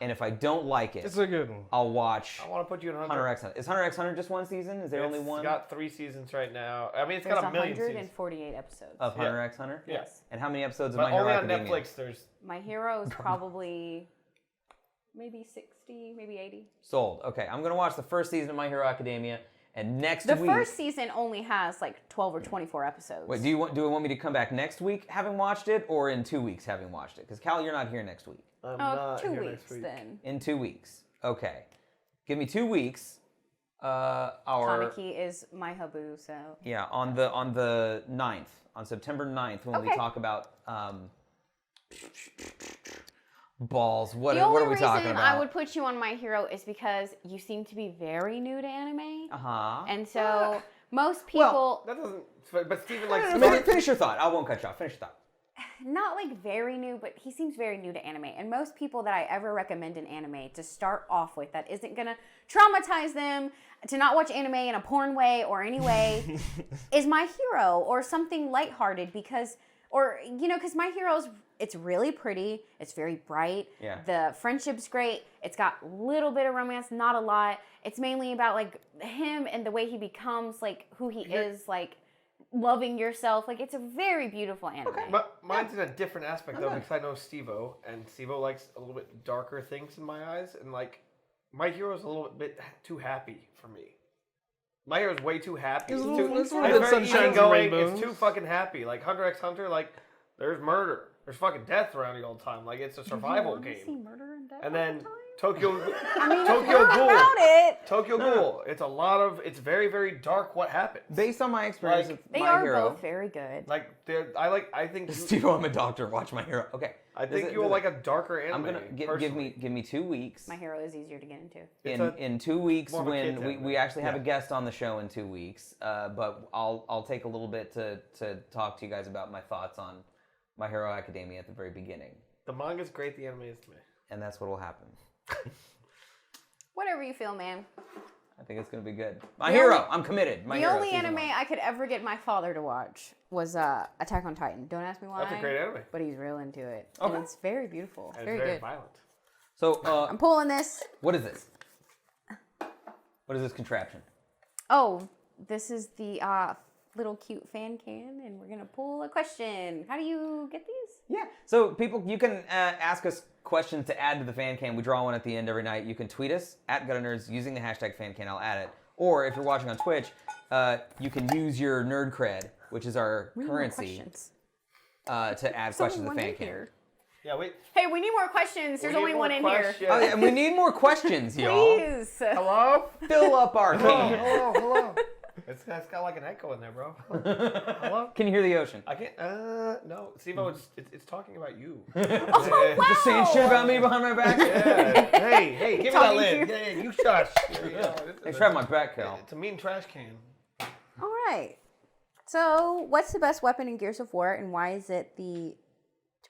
and if I don't like it,
It's a good one.
I'll watch
I want to put you in
Hunter x Hunter. Is Hunter x Hunter just one season? Is there only one
It's got 3 seasons right now. I mean, it's
There's
got a million seasons.
148 episodes.
of Hunter
Yeah.
x Hunter?
Yes.
And how many episodes of
But
My Hero
only on
Academia?
Netflix, there's...
My Hero is probably maybe 60, maybe 80.
Sold. Okay, I'm gonna watch the first season of My Hero Academia, and next
The
week.
first season only has like 12 or 24 episodes.
Wait, do you want me to come back next week having watched it, or in 2 weeks having watched it? Because Cal, you're not here next week.
I'm
Oh,
not
2
here
weeks
next week.
then.
In 2 weeks. Okay. Give me 2 weeks. Our
Kaneki is my habu, so.
yeah, on the 9th, on September 9th, when we
Okay.
talk about balls. What
The
are
only
we talking
reason
about?
I would put you on My Hero is because you seem to be very new to anime.
Uh-huh.
And so most people,
That doesn't... But Steven likes...
I mean, finish your thought. I won't cut you off. Finish your thought.
not like very new, but he seems very new to anime. And most people that I ever recommend an anime to start off with that isn't going to traumatize them to not watch anime in a porn way or any way is My Hero or something lighthearted because My Hero's, it's really pretty. It's very bright.
Yeah.
The friendship's great. It's got a little bit of romance, not a lot. It's mainly about like him and the way he becomes like who he is, like loving yourself. Like it's a very beautiful anime.
But mine's in a different aspect, though, because I know Stevo, and Stevo likes a little bit darker things in my eyes, and, like, My Hero's a little bit too happy for me. My Hero's way too happy.
It's a
too,
little- it's a
it's
little bit
very
sunshines and
easygoing.
rainbows.
It's too fucking happy. Like, Hunter x Hunter, like, there's murder. There's fucking death around you all the time. Like, it's a survival
Do you wanna see
game.
murder and death
And
all
then
the time?
Tokyo
I mean,
Tokyo
I've heard
Ghoul.
about it.
Tokyo Ghoul. It's very, very dark what happens.
Based on my experience
Like,
with
They
My
are
Hero.
both very good.
Like, I think
Steve, I'm a doctor. Watch My Hero. Okay.
I think you'll like a darker anime.
I'm gonna give
personally.
me 2 weeks.
My Hero is easier to get into.
In 2 weeks,
more of a
when
kid's
we
anime.
actually have a guest on the show in 2 weeks, but I'll take a little bit to talk to you guys about my thoughts on My Hero Academia at the very beginning,
The manga's great, the anime is to me.
and that's what will happen.
Whatever you feel, man.
I think it's gonna be good. My
The
Hero,
only-
I'm committed. My
The
Hero,
only
season
anime
1.
I could ever get my father to watch was Attack on Titan. Don't ask me why.
That's a great anime.
But he's real into it.
Okay.
And it's very beautiful.
And
Very
it's very
good.
violent.
So,
I'm pulling this.
what is this? What is this contraption?
Oh, this is the little cute fan can, and we're gonna pull a question. How do you get these?
Yeah. So people, you can ask us questions to add to the fan can. We draw one at the end every night. You can tweet us at Gutter Nerds using the hashtag FanCan. I'll add it. Or if you're watching on Twitch, you can use your nerd cred, which is our currency, to add questions to the fan cam.
Yeah, wait.
Hey, we need more questions. There's only one in here.
Oh, yeah, and we need more questions, y'all.
Please.
Hello?
Fill up our can.
Hello. It's got like an echo in there, bro. Hello?
Can you hear the ocean?
I can't. No. Stevo, it's talking about you.
Oh, wow.
Just saying shit about me behind my back?
Yeah. Hey, give me that
Talking
lid.
to
Yeah, you shush.
Thanks for having my back, Cal.
It's a mean trash can.
All right. So, what's the best weapon in Gears of War, and why is it the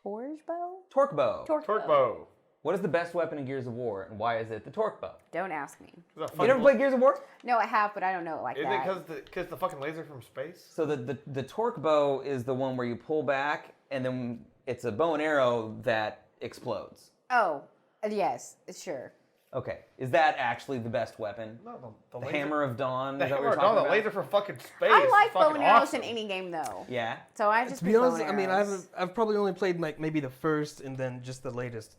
Torch bow?
Torque bow.
Torque bow.
What is the best weapon in Gears of War, and why is it the torque bow?
Don't ask me.
You never played Gears of War?
No, I have, but I don't know it like
Is
that.
it because the fucking laser from space?
So the torque bow is the one where you pull back, and then it's a bow and arrow that explodes.
Oh, yes, sure.
Okay, is that actually the best weapon?
No,
The
laser,
Hammer of Dawn?
The
Is that what
hammer
you're
of
talking
dawn, the
about?
laser from fucking space.
I like bow
Fucking
and arrows
awesome.
in any game, though.
Yeah.
So I just
To be
pick bow
honest,
and
I mean,
arrows.
I've probably only played like maybe the first and then just the latest.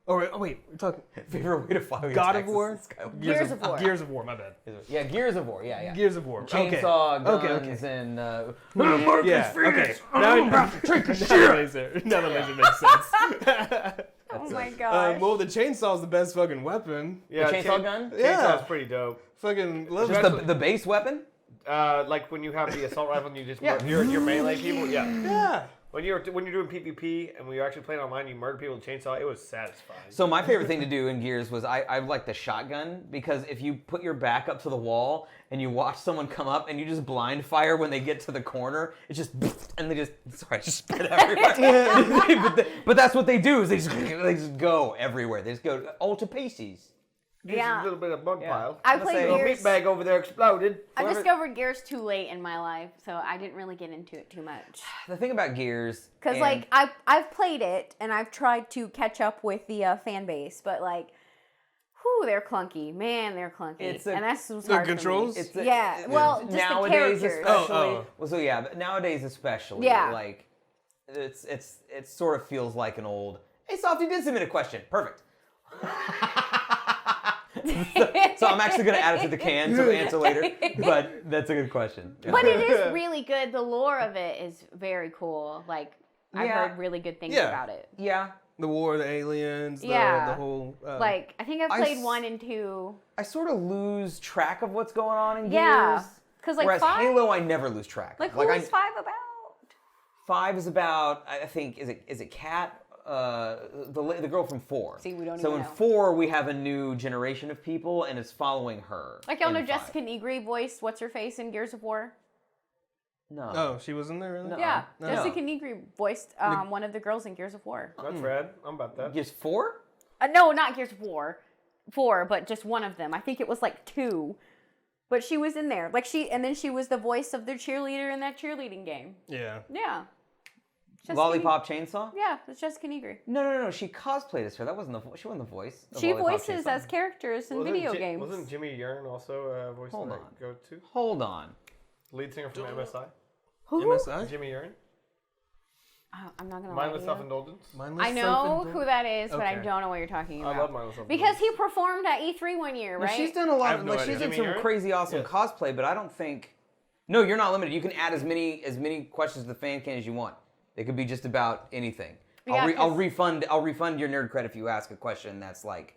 Oh wait, we're talking
Favorite way to fly
God of War.
Gears of War.
Gears of War. My bad.
Yeah, Gears of War. Yeah.
Gears of War.
Chainsaw,
Okay.
guns, and
Yeah. Okay. Now the laser makes sense.
Oh my gosh.
Well, the chainsaw is the best fucking weapon.
Yeah,
The chainsaw gun?
Yeah.
Chainsaw's pretty dope.
Fucking love
just the base weapon?
Like when you have the assault rifle and you just your melee people. Yeah.
Yeah.
When you're doing PvP and when you're actually playing online, you murder people with chainsaw. It was satisfying.
So my favorite thing to do in Gears was I like the shotgun, because if you put your back up to the wall and you watch someone come up and you just blind fire when they get to the corner, it's just and they just I just spit everywhere. but that's what they do is they just go everywhere. They just go all to pieces.
Just
Yeah.
a little bit of bug pile.
I
Let's
played
say-
Little
Gears.
meat bag over there exploded.
I discovered Gears too late in my life, so I didn't really get into it too much.
The thing about Gears,
Because,
and-
like, I've played it, and I've tried to catch up with the fan base, but, like, whew, they're clunky. Man, they're clunky.
And
that's what's
The
hard
controls?
for me.
It's a-
Yeah, well, just
nowadays
the characters.
especially.
Oh.
Well, so yeah, but nowadays especially.
Yeah.
Like, it sort of feels like an old. Hey, Soft, you did submit a question. Perfect. So I'm actually going to add it to the can to answer later. But that's a good question. Yeah.
But it is really good. The lore of it is very cool. Like, I've
Yeah.
heard really good things
Yeah.
about it.
Yeah.
The war, the aliens,
Yeah.
the whole.
Like, I think I've
I
played
s-
1 and 2.
I sort of lose track of what's going on in Gears.
Yeah. Because, like,
Whereas
5?
Halo, I never lose track.
Like,
of.
who is 5 about?
5 is about, I think, is it Kat? The girl from 4.
See, we don't
so
even
in
know.
4, we have a new generation of people, and it's following her.
Like, y'all
in
know
5.
Jessica Negri voiced What's-Her-Face in Gears of War?
No.
Oh, she was in there, really?
No.
Yeah,
No.
Jessica Negri voiced one of the girls in Gears of War.
That's rad. I'm about that.
Gears 4?
No, not Gears of War. 4, but just one of them. I think it was like 2. But she was in there. Like and then she was the voice of their cheerleader in that cheerleading game.
Yeah.
Yeah. Jessica
Lollipop Chainsaw?
Yeah, it's Jessica Negri.
No. She cosplayed as her. That wasn't she wasn't the voice. Of
She
Lollipop
voices
Chainsaw.
as characters in video games.
Wasn't Jimmy Yearn also voicing
Hold
that
on.
go-to?
Hold on.
Lead singer from MSI?
Who?
MSI?
Jimmy Yearn?
I'm not gonna lie to
Mindless
you.
Self-Indulgence?
I know who that is, but I
Okay.
don't know what you're talking about.
I love Mindless Self-Indulgence.
Because he performed at E3 one year,
No,
right?
she's done a lot
I
of
have no
like
idea.
she's done
Jimmy
some
Yearn?
crazy awesome
Yes.
cosplay, but I don't think. No, you're not limited. You can add as many questions to the fan can as you want. It could be just about anything.
Yeah,
I'll refund your nerd credit if you ask a question that's like,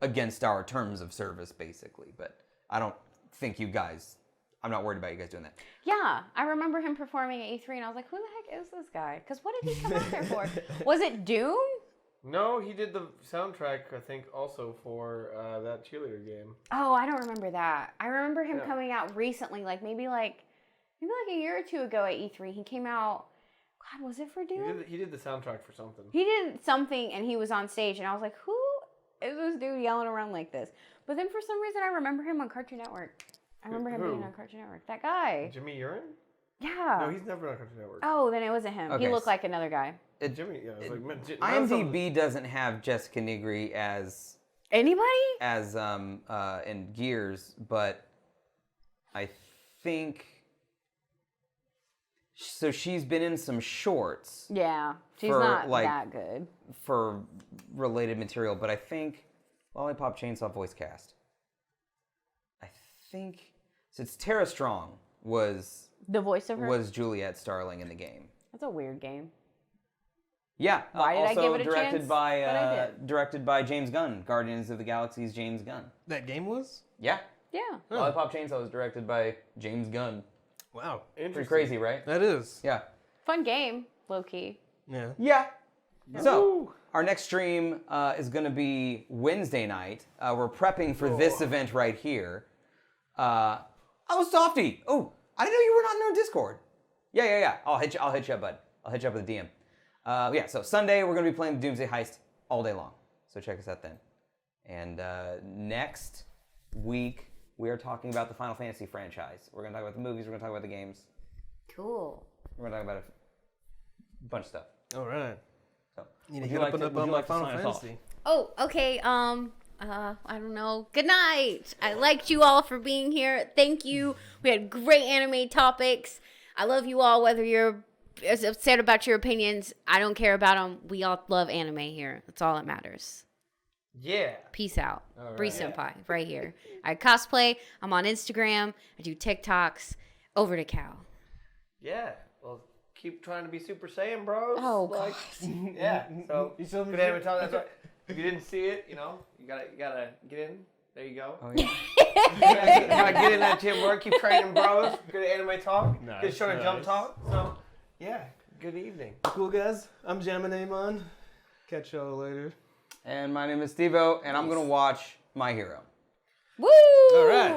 against our terms of service basically. But I don't think you guys. I'm not worried about you guys doing that.
Yeah, I remember him performing at E3, and I was like, who the heck is this guy? Because what did he come out there for? Was it Doom?
No, he did the soundtrack, I think, also for that cheerleader game.
Oh, I don't remember that. I remember him
Yeah.
coming out recently, maybe like a year or two ago at E3. He came out, God, was it for Doom?
He did the soundtrack for something.
He did something, and he was on stage, and I was like, who is this dude yelling around like this? But then for some reason, I remember him on Cartoon Network. I remember him
Who?
being on Cartoon Network. That guy.
Jimmy Yearn?
Yeah.
No, he's never on Cartoon Network.
Oh, then it wasn't him. He
Okay,
looked
so-
like another guy.
Jimmy, yeah. It's like,
IMDb doesn't have Jessica Negri as
Anybody?
in Gears, but I think so. She's been in some shorts
Yeah. She's
For,
not
like-
that good.
for related material, but I think Lollipop Chainsaw voice cast. think it's Tara Strong was
The voice of her?
was Juliet Starling in the game.
That's a weird game.
Yeah.
Why did I
also
give it a
directed
chance?
by
But I did.
directed by James Gunn, Guardians of the Galaxy's James Gunn.
That game was?
Yeah.
Yeah.
Lollipop Chainsaw was directed by James Gunn.
Wow.
Pretty crazy, right?
That is.
Yeah.
Fun game, low key.
Yeah.
Yeah. So, our next stream is going to be Wednesday night. We're prepping for this event right here. Oh, Softy! Oh, I didn't know you were not in our Discord. Yeah. I'll hit you up, bud. I'll hit you up with a DM. Yeah, so Sunday we're going to be playing the Doomsday Heist all day long. So check us out then. And next week, we are talking about the Final Fantasy franchise. We're going to talk about the movies, we're going to talk about the games.
Cool.
We're going to talk about a bunch of stuff.
All right.
So,
You
would
need to
like
open
to-
up
would
on
you
my
like to
Final
sign us off?
Fantasy.
Oh, okay. I don't know. Good night. I liked you all for being here. Thank you. We had great anime topics. I love you all, whether you're as upset about your opinions. I don't care about them. We all love anime here. That's all that matters.
Yeah.
Peace out.
right.
BreeSenpai, right here. I cosplay. I'm on Instagram. I do TikToks. Over to Cal.
Yeah. Well, keep trying to be Super Saiyan, bros.
Oh,
like, yeah. So good anime talk. That's right. If you didn't see it, you gotta get in. There you go.
Oh, yeah.
You gotta get in that gym work. Keep training, bros. Good anime talk.
Nice,
Good Shonen Jump
nice.
talk. So, yeah. Good evening.
Cool, guys. I'm jamming Amon. Catch y'all later.
And my name is Stevo, and I'm going to watch My Hero.
Woo!
All right.